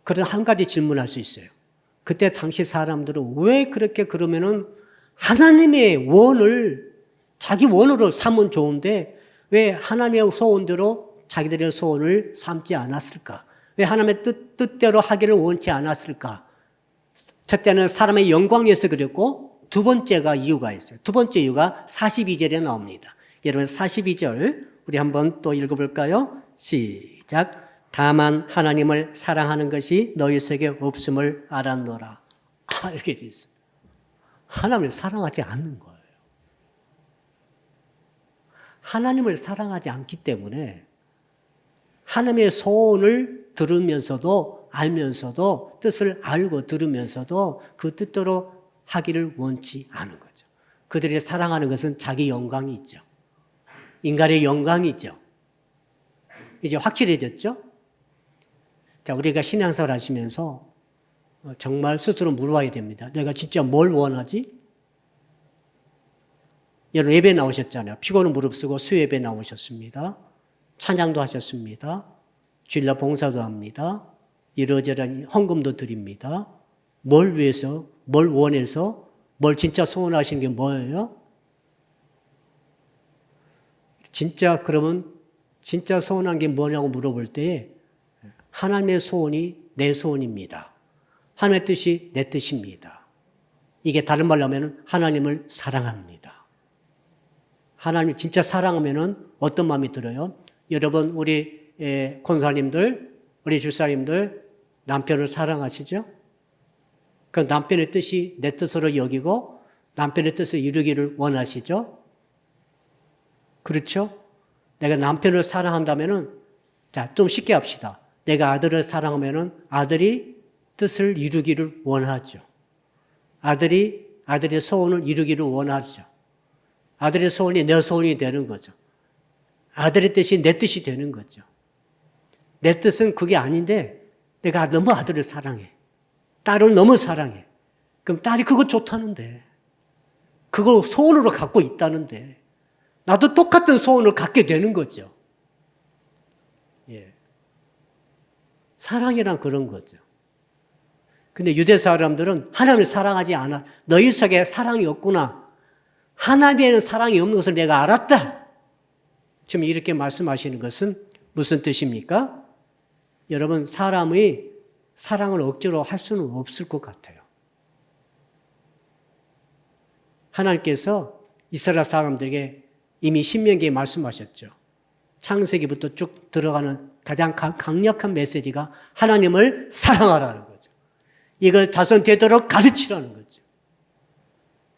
그런 한 가지 질문할 수 있어요. 그때 당시 사람들은 왜 그렇게 그러면은 하나님의 원을 자기 원으로 삼으면 좋은데 왜 하나님의 소원대로 자기들의 소원을 삼지 않았을까? 왜 하나님의 뜻대로 하기를 원치 않았을까? 첫째는 사람의 영광 위해서 그랬고, 두 번째가 이유가 있어요. 두 번째 이유가 42절에 나옵니다. 여러분 42절 우리 한번 또 읽어볼까요? 시작. 다만 하나님을 사랑하는 것이 너희 속에 없음을 알았노라. 알게 돼 있어요. 하나님을 사랑하지 않는 거예요. 하나님을 사랑하지 않기 때문에 하나님의 소원을 들으면서도 알면서도 뜻을 알고 들으면서도 그 뜻대로 하기를 원치 않은 거죠. 그들이 사랑하는 것은 자기 영광이 있죠. 인간의 영광이죠. 이제 확실해졌죠? 우리가 신앙생활 하시면서 정말 스스로 물어봐야 됩니다. 내가 진짜 뭘 원하지? 여러분 예배 나오셨잖아요. 피곤은 무릅쓰고 수예배 나오셨습니다. 찬양도 하셨습니다. 주일날 봉사도 합니다. 이러저러한 헌금도 드립니다. 뭘 위해서? 뭘 원해서? 뭘 진짜 소원하시는 게 뭐예요? 그러면 진짜 소원한 게 뭐냐고 물어볼 때에 하나님의 소원이 내 소원입니다. 하나님의 뜻이 내 뜻입니다. 이게 다른 말로 하면 하나님을 사랑합니다. 하나님을 진짜 사랑하면 어떤 마음이 들어요? 여러분 우리 권사님들, 우리 집사님들 남편을 사랑하시죠? 그 남편의 뜻이 내 뜻으로 여기고 남편의 뜻을 이루기를 원하시죠? 그렇죠? 내가 남편을 사랑한다면은, 좀 쉽게 합시다. 내가 아들을 사랑하면은 아들이 뜻을 이루기를 원하죠. 아들의 소원을 이루기를 원하죠. 아들의 소원이 내 소원이 되는 거죠. 아들의 뜻이 내 뜻이 되는 거죠. 내 뜻은 그게 아닌데 내가 너무 아들을 사랑해. 딸을 너무 사랑해. 그럼 딸이 그거 좋다는데, 그걸 소원으로 갖고 있다는데 나도 똑같은 소원을 갖게 되는 거죠. 사랑이란 그런 거죠. 근데 유대 사람들은 하나님을 사랑하지 않아. 너희 속에 사랑이 없구나. 하나님에는 사랑이 없는 것을 내가 알았다. 지금 이렇게 말씀하시는 것은 무슨 뜻입니까? 여러분, 사람의 사랑을 억지로 할 수는 없을 것 같아요. 하나님께서 이스라엘 사람들에게 이미 신명기에 말씀하셨죠. 창세기부터 쭉 들어가는 가장 강력한 메시지가 하나님을 사랑하라는 거죠. 이걸 자손 되도록 가르치라는 거죠.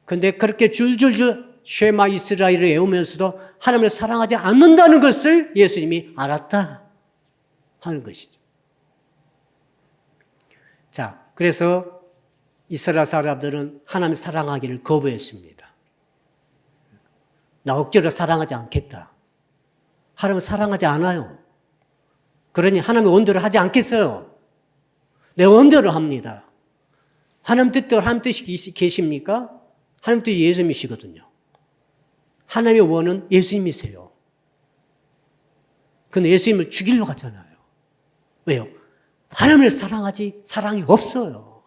그런데 그렇게 줄줄줄 쉐마 이스라엘을 외우면서도 하나님을 사랑하지 않는다는 것을 예수님이 알았다 하는 것이죠. 그래서 이스라엘 사람들은 하나님을 사랑하기를 거부했습니다. 나 억지로 사랑하지 않겠다. 하나님을 사랑하지 않아요. 그러니 하나님의 원대로 하지 않겠어요? 내 원대로 합니다. 하나님 뜻대로 하나님 뜻이 계십니까? 하나님 뜻이 예수님이시거든요. 하나님의 원은 예수님이세요. 근데 예수님을 죽이려고 하잖아요. 왜요? 하나님을 사랑하지 사랑이 없어요.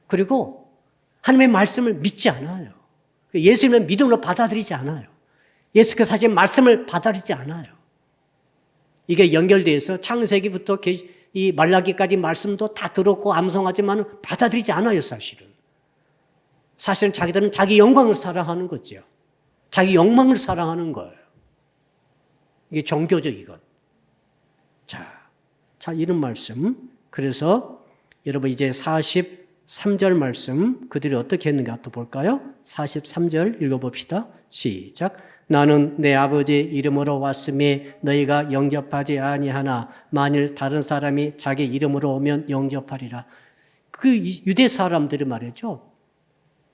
그리고 하나님의 말씀을 믿지 않아요. 예수님을 믿음으로 받아들이지 않아요. 예수께서 하신 말씀을 받아들이지 않아요. 이게 연결돼서 창세기부터 이 말라기까지 말씀도 다 들었고 암송하지만 받아들이지 않아요, 사실은. 사실은 자기들은 자기 영광을 사랑하는 거죠. 자기 욕망을 사랑하는 거예요. 이게 종교죠, 이건. 자, 이런 말씀. 그래서 여러분 이제 43절 말씀 그들이 어떻게 했는가 또 볼까요? 43절 읽어봅시다. 시작. 나는 내 아버지 이름으로 왔음에 너희가 영접하지 아니하나 만일 다른 사람이 자기 이름으로 오면 영접하리라. 그 유대 사람들이 말이죠.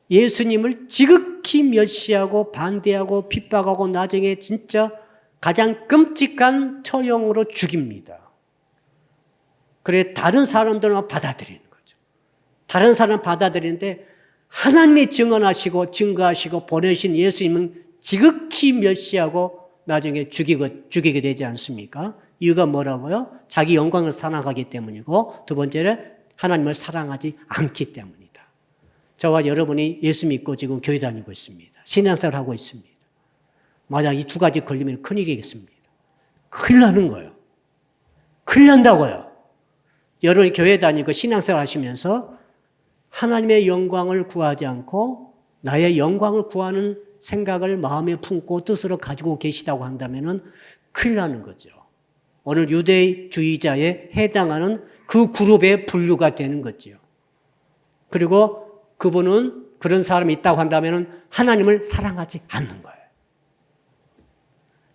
예수님을 지극히 멸시하고 반대하고 핍박하고 나중에 진짜 가장 끔찍한 처형으로 죽입니다. 그래 다른 사람들만 받아들이는 거죠. 다른 사람 받아들이는데 하나님이 증언하시고 증거하시고 보내신 예수님은 지극히 멸시하고 나중에 죽이게 되지 않습니까? 이유가 뭐라고요? 자기 영광을 사랑하기 때문이고 두 번째는 하나님을 사랑하지 않기 때문이다. 저와 여러분이 예수 믿고 지금 교회 다니고 있습니다. 신앙생활 하고 있습니다. 만약 이 두 가지 걸리면 큰일이겠습니다. 큰일 나는 거예요. 큰일 난다고요. 여러분이 교회 다니고 신앙생활 하시면서 하나님의 영광을 구하지 않고 나의 영광을 구하는 생각을 마음에 품고 뜻으로 가지고 계시다고 한다면 큰일 나는 거죠. 오늘 유대주의자에 해당하는 그 그룹의 분류가 되는 거죠. 그리고 그분은 그런 사람이 있다고 한다면 하나님을 사랑하지 않는 거예요.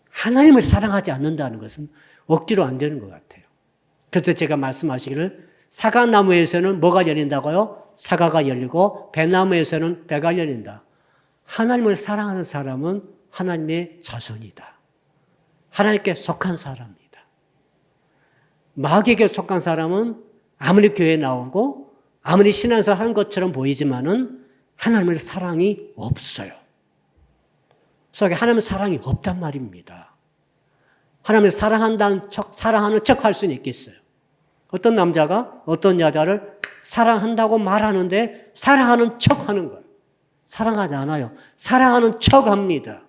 하나님을 사랑하지 않는다는 것은 억지로 안 되는 것 같아요. 그래서 제가 말씀하시기를 사과나무에서는 뭐가 열린다고요? 사과가 열리고 배나무에서는 배가 열린다. 하나님을 사랑하는 사람은 하나님의 자손이다. 하나님께 속한 사람이다. 마귀에게 속한 사람은 아무리 교회에 나오고 아무리 신앙생활 하는 것처럼 보이지만은 하나님의 사랑이 없어요. 속에 하나님의 사랑이 없단 말입니다. 하나님을 사랑한다는 척, 사랑하는 척 할 수는 있겠어요. 어떤 남자가 어떤 여자를 사랑한다고 말하는데 사랑하는 척 하는 거예요. 사랑하지 않아요. 사랑하는 척 합니다.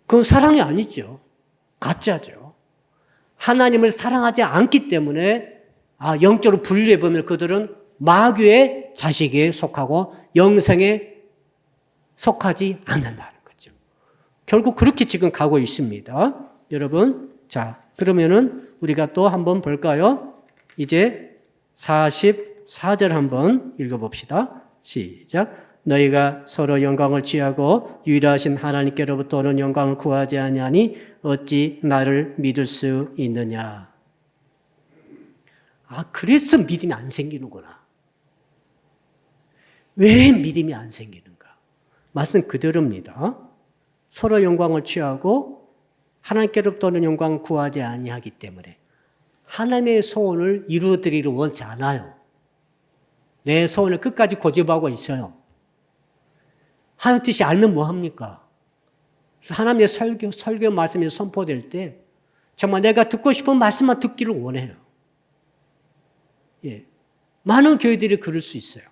그건 사랑이 아니죠. 가짜죠. 하나님을 사랑하지 않기 때문에 영적으로 분류해보면 그들은 마귀의 자식에 속하고 영생에 속하지 않는다는 거죠. 결국 그렇게 지금 가고 있습니다. 여러분, 자, 그러면은 우리가 또 한번 볼까요? 이제 44절 한번 읽어봅시다. 시작. 너희가 서로 영광을 취하고 유일하신 하나님께로부터 오는 영광을 구하지 아니하니 어찌 나를 믿을 수 있느냐. 그래서 믿음이 안 생기는구나. 왜 믿음이 안 생기는가? 말씀 그대로입니다. 서로 영광을 취하고 하나님께로부터 오는 영광을 구하지 아니하기 때문에 하나님의 소원을 이루어드리기를 원치 않아요. 내 소원을 끝까지 고집하고 있어요. 하나님 뜻이 알면 뭐합니까? 그래서 하나님의 설교 말씀이 선포될 때 정말 내가 듣고 싶은 말씀만 듣기를 원해요. 예. 많은 교회들이 그럴 수 있어요.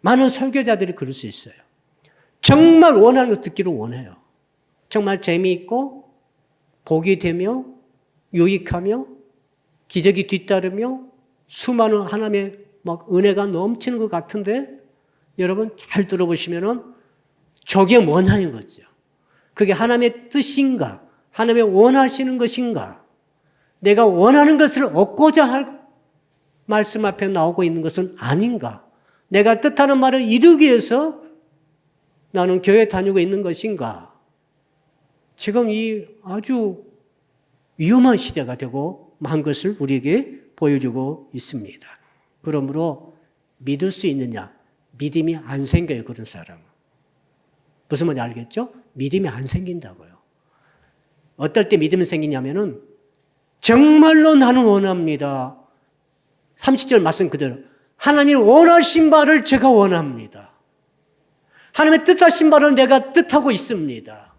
많은 설교자들이 그럴 수 있어요. 정말 원하는 것을 듣기를 원해요. 정말 재미있고 복이 되며 유익하며 기적이 뒤따르며 수많은 하나님의 막 은혜가 넘치는 것 같은데 여러분 잘 들어보시면은 저게 뭐냐는 거죠. 그게 하나님의 뜻인가? 하나님의 원하시는 것인가? 내가 원하는 것을 얻고자 할 말씀 앞에 나오고 있는 것은 아닌가? 내가 뜻하는 말을 이루기 위해서 나는 교회 다니고 있는 것인가? 지금 이 아주 위험한 시대가 되고 만 것을 우리에게 보여주고 있습니다. 그러므로 믿을 수 있느냐? 믿음이 안 생겨요, 그런 사람은. 무슨 말인지 알겠죠? 믿음이 안 생긴다고요. 어떨 때 믿음이 생기냐면은 정말로 나는 원합니다. 30절 말씀 그대로. 하나님 원하신 바를 제가 원합니다. 하나님의 뜻하신 바를 내가 뜻하고 있습니다.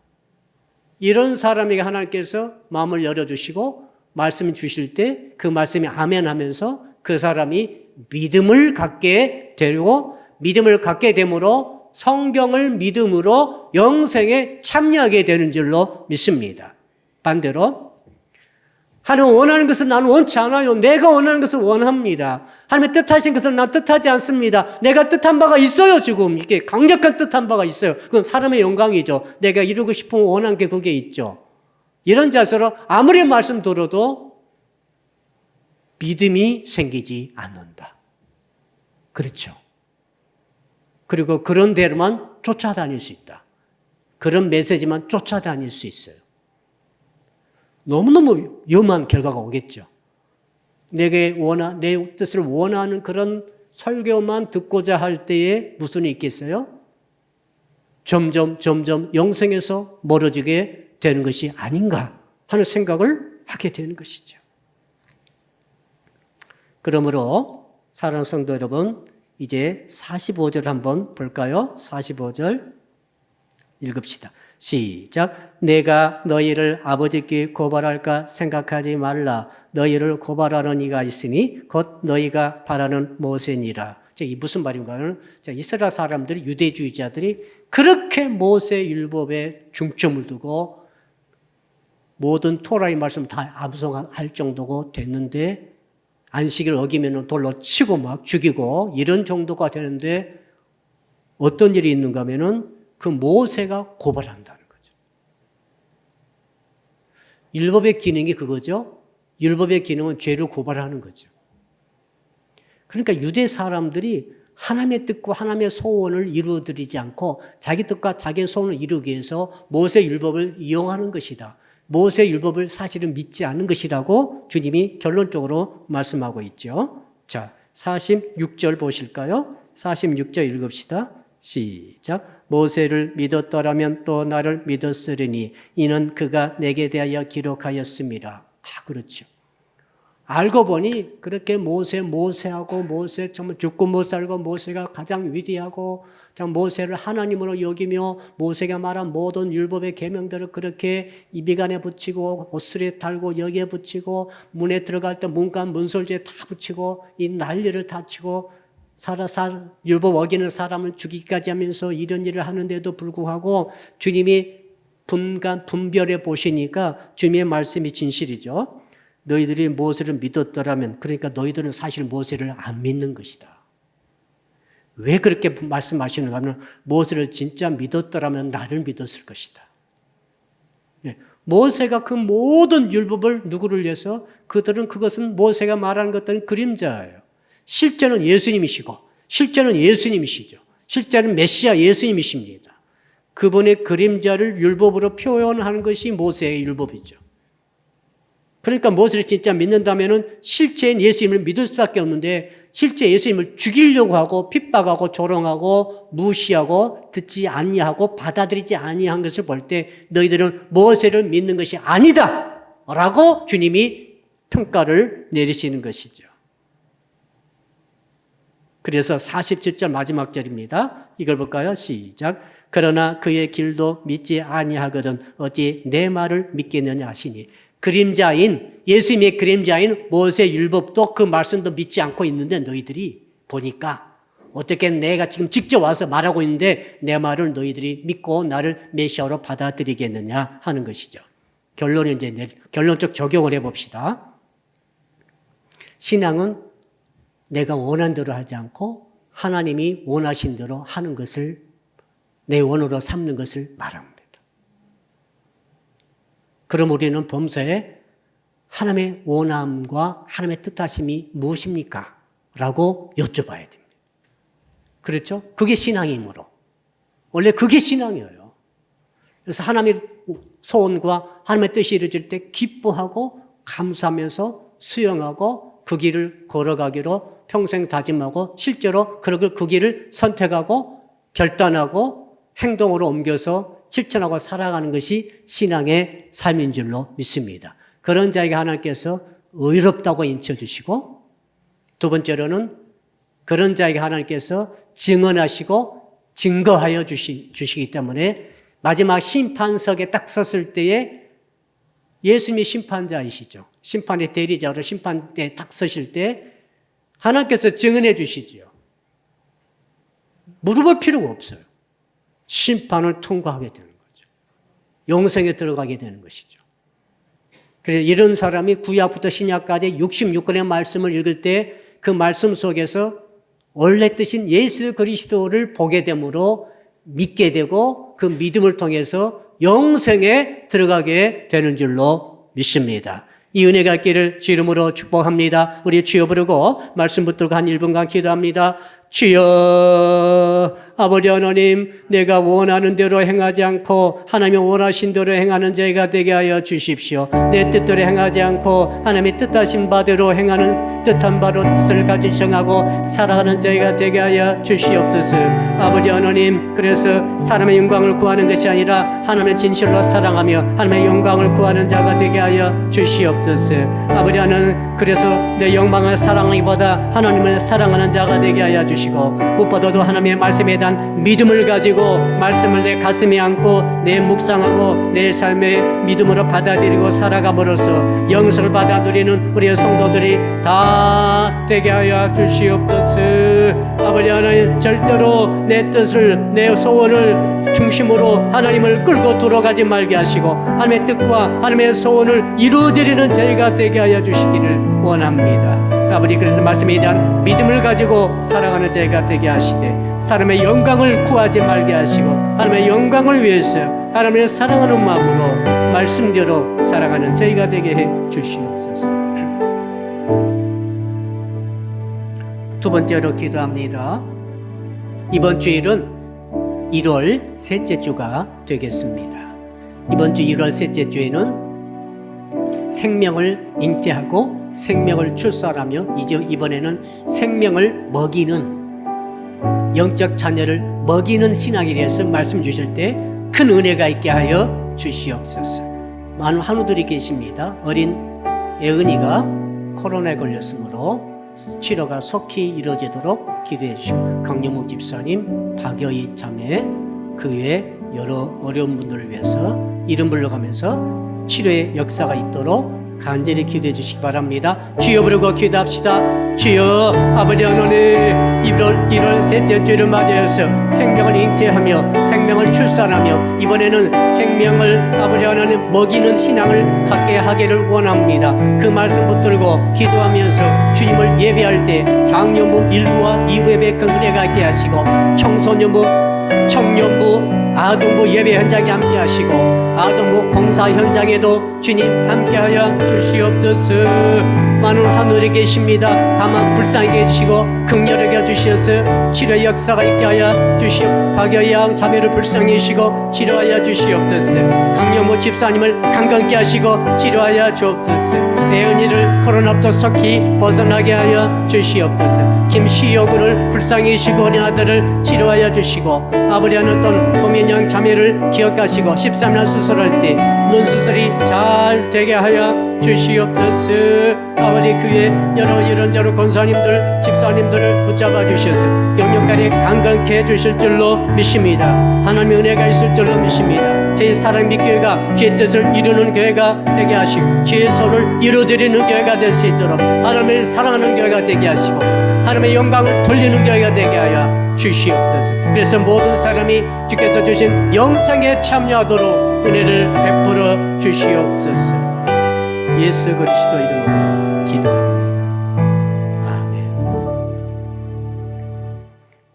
이런 사람에게 하나님께서 마음을 열어주시고 말씀을 주실 때 그 말씀이 아멘 하면서 그 사람이 믿음을 갖게 되고 믿음을 갖게 되므로 성경을 믿음으로 영생에 참여하게 되는 줄로 믿습니다. 반대로 하나님 원하는 것을 나는 원치 않아요. 내가 원하는 것을 원합니다. 하나님의 뜻하신 것을 나는 뜻하지 않습니다. 내가 뜻한 바가 있어요. 지금 이게 강력한 뜻한 바가 있어요. 그건 사람의 영광이죠. 내가 이루고 싶은 원한 게 그게 있죠. 이런 자세로 아무리 말씀 들어도 믿음이 생기지 않는다. 그렇죠. 그리고 그런 대로만 쫓아다닐 수 있다. 그런 메시지만 쫓아다닐 수 있어요. 너무너무 위험한 결과가 오겠죠. 내 뜻을 원하는 그런 설교만 듣고자 할 때에 무슨 일이 있겠어요? 점점 영생에서 멀어지게 되는 것이 아닌가 하는 생각을 하게 되는 것이죠. 그러므로 사랑하는 성도 여러분, 이제 45절 한번 볼까요? 45절 읽읍시다. 시작. 내가 너희를 아버지께 고발할까 생각하지 말라. 너희를 고발하는 이가 있으니 곧 너희가 바라는 모세니라. 이 무슨 말인가요? 이스라엘 사람들이, 유대주의자들이 그렇게 모세 율법에 중점을 두고 모든 토라의 말씀 다 암송할 정도가 됐는데 안식일 어기면 돌로 치고 막 죽이고 이런 정도가 되는데 어떤 일이 있는가 하면은 그 모세가 고발한다는 거죠. 율법의 기능이 그거죠. 율법의 기능은 죄를 고발하는 거죠. 그러니까 유대 사람들이 하나님의 뜻과 하나님의 소원을 이루어드리지 않고 자기 뜻과 자기의 소원을 이루기 위해서 모세 율법을 이용하는 것이다. 모세 율법을 사실은 믿지 않는 것이라고 주님이 결론적으로 말씀하고 있죠. 자, 46절 보실까요? 46절 읽읍시다. 시작. 모세를 믿었더라면 또 나를 믿었으리니 이는 그가 내게 대하여 기록하였습니다. 그렇죠. 알고 보니 그렇게 모세하고 모세 정말 죽고 못 살고 모세가 가장 위대하고 참 모세를 하나님으로 여기며 모세가 말한 모든 율법의 계명들을 그렇게 입이간에 붙이고 옷술에 달고 여기에 붙이고 문에 들어갈 때 문간 문설주에 다 붙이고 이 난리를 다 치고 율법 어기는 사람을 죽이기까지 하면서 이런 일을 하는데도 불구하고 주님이 분별해 보시니까 주님의 말씀이 진실이죠. 너희들이 모세를 믿었더라면, 그러니까 너희들은 사실 모세를 안 믿는 것이다. 왜 그렇게 말씀하시는가 하면 모세를 진짜 믿었더라면 나를 믿었을 것이다. 모세가 그 모든 율법을 누구를 위해서? 그것은 모세가 말하는 것들은 그림자예요. 실제는 예수님이시고 실제는 예수님이시죠. 실제는 메시아 예수님이십니다. 그분의 그림자를 율법으로 표현하는 것이 모세의 율법이죠. 그러니까 모세를 진짜 믿는다면은 실제인 예수님을 믿을 수밖에 없는데 실제 예수님을 죽이려고 하고 핍박하고 조롱하고 무시하고 듣지 아니하고 받아들이지 아니한 것을 볼 때 너희들은 모세를 믿는 것이 아니다 라고 주님이 평가를 내리시는 것이죠. 그래서 47절 마지막 절입니다. 이걸 볼까요? 시작. 그러나 그의 길도 믿지 아니하거든 어찌 내 말을 믿겠느냐 하시니 그림자인 예수님의 그림자인 모세 율법도 그 말씀도 믿지 않고 있는데 너희들이 보니까 어떻게 내가 지금 직접 와서 말하고 있는데 내 말을 너희들이 믿고 나를 메시아로 받아들이겠느냐 하는 것이죠. 결론은 이제 결론적 적용을 해봅시다. 신앙은 내가 원한 대로 하지 않고 하나님이 원하신 대로 하는 것을 내 원으로 삼는 것을 말합니다. 그럼 우리는 범사에 하나님의 원함과 하나님의 뜻하심이 무엇입니까? 라고 여쭤봐야 됩니다. 그렇죠? 그게 신앙이므로. 원래 그게 신앙이에요. 그래서 하나님의 소원과 하나님의 뜻이 이루어질 때 기뻐하고 감사하면서 수용하고 그 길을 걸어가기로 평생 다짐하고 실제로 그 길을 선택하고 결단하고 행동으로 옮겨서 실천하고 살아가는 것이 신앙의 삶인 줄로 믿습니다. 그런 자에게 하나님께서 의롭다고 인쳐주시고, 두 번째로는 그런 자에게 하나님께서 증언하시고 증거하여 주시기 때문에 마지막 심판석에 딱 섰을 때에 예수님이 심판자이시죠. 심판의 대리자로 심판대에 딱 서실 때 하나님께서 증언해 주시지요. 물어볼 필요가 없어요. 심판을 통과하게 되는 거죠. 영생에 들어가게 되는 것이죠. 그래서 이런 사람이 구약부터 신약까지 66권의 말씀을 읽을 때 그 말씀 속에서 원래 뜻인 예수 그리스도를 보게 되므로 믿게 되고 그 믿음을 통해서 영생에 들어가게 되는 줄로 믿습니다. 이 은혜가 있기를 주 이름으로 축복합니다. 우리 주여 부르고 말씀 붙들고 한 1분간 기도합니다. 주여, 아버지 하나님, 내가 원하는 대로 행하지 않고 하나님이 원하신 대로 행하는 저희가 되게 하여 주십시오. 내 뜻대로 행하지 않고 하나님의 뜻하신 바대로 행하는 뜻한 바로 뜻을 가지고 정하고 살아가는 저희가 되게 하여 주시옵소서. 아버지 하나님, 그래서 사람의 영광을 구하는 것이 아니라 하나님의 진실로 사랑하며 하나님의 영광을 구하는 자가 되게 하여 주시옵소서. 아버지 하나님, 그래서 내 영광을 사랑하기보다 하나님을 사랑하는 자가 되게 하여 주시옵소서. 무엇보다도 하나님의 말씀에 대한 믿음을 가지고 말씀을 내 가슴에 안고 내 묵상하고 내 삶의 믿음으로 받아들이고 살아감으로써 영생을 받아 누리는 우리의 성도들이 다 되게 하여 주시옵소서. 아버지 하나님, 절대로 내 뜻을 내 소원을 중심으로 하나님을 끌고 들어가지 말게 하시고 하나님의 뜻과 하나님의 소원을 이루어드리는 저희가 되게 하여 주시기를 원합니다. 아버지, 그래서 말씀에 대한 믿음을 가지고 살아가는 저희가 되게 하시되 사람의 영광을 구하지 말게 하시고 하나님의 영광을 위해서 하나님을 사랑하는 마음으로 말씀대로 살아가는 저희가 되게 해 주시옵소서. 두 번째로 기도합니다. 이번 주일은 1월 셋째 주가 되겠습니다. 이번 주 1월 셋째 주에는 생명을 잉태하고 생명을 출산하며 이제 이번에는 생명을 먹이는 영적 자녀를 먹이는 신앙에 대해서 말씀 주실 때 큰 은혜가 있게 하여 주시옵소서. 많은 한우들이 계십니다. 어린 예은이가 코로나에 걸렸으므로 치료가 속히 이루어지도록 기도해 주시고 강영목 집사님, 박여희 자매, 그 외에 여러 어려운 분들을 위해서 이름 불러가면서 치료의 역사가 있도록 간절히 기도해 주시기 바랍니다. 주여 부르고 기도합시다. 주여, 아버지 하나님, 1월 셋째 주를 맞이해서 생명을 잉태하며 생명을 출산하며 이번에는 생명을 아버지 하나님 먹이는 신앙을 갖게 하기를 원합니다. 그 말씀 붙들고 기도하면서 주님을 예배할 때 장년부 1부와 2부 예배 그 은혜가 있게 하시고 청소년부, 청년부, 아동부 예배 현장에 함께 하시고 아동부 공사 현장에도 주님 함께하여 주시옵소서. 많은 하늘에 계십니다. 다만 불쌍히 계시고 긍휼하게 해주셔서 치료의 역사가 있게 하여 주시옵. 박여희 양 자매를 불쌍히 계시고 치료하여 주시옵소서. 강영모 집사님을 강건케 하시고 치료하여 주옵소서. 애은이를 코로나부터 속히 벗어나게 하여 주시옵소서. 김시효 군을 불쌍히 계시고 어린 아들을 치료하여 주시고 아버지 하는 또 고민양 자매를 기억하시고 13년 수술할 때 눈 수술이 잘 되게 하여 주시옵소서. 아버지 교회 여러 이런저런 권사님들 집사님들을 붙잡아 주셔서 영역간에 강건케 해주실 줄로 믿습니다. 하나님의 은혜가 있을 줄로 믿습니다. 제 사랑 믿교회가 주의 뜻을 이루는 교회가 되게 하시고 주의 손을 이루어드리는 교회가 될 수 있도록 하나님을 사랑하는 교회가 되게 하시고 하나님의 영광을 돌리는 교회가 되게 하여 주시옵소서. 그래서 모든 사람이 주께서 주신 영생에 참여하도록 은혜를 베풀어 주시옵소서. 예수 그리스도 이름으로 기도합니다. 아멘.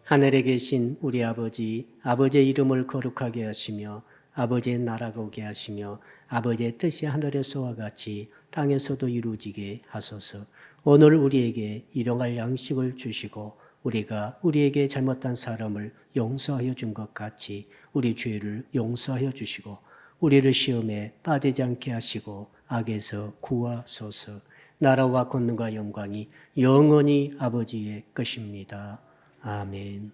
하늘에 계신 우리 아버지, 아버지의 이름을 거룩하게 하시며 아버지의 나라가 오게 하시며 아버지의 뜻이 하늘에서와 같이 땅에서도 이루어지게 하소서. 오늘 우리에게 일용할 양식을 주시고 우리가 우리에게 잘못한 사람을 용서하여 준 것 같이 우리 죄를 용서하여 주시고 우리를 시험에 빠지지 않게 하시고 악에서 구하소서. 나라와 권능과 영광이 영원히 아버지의 것입니다. 아멘.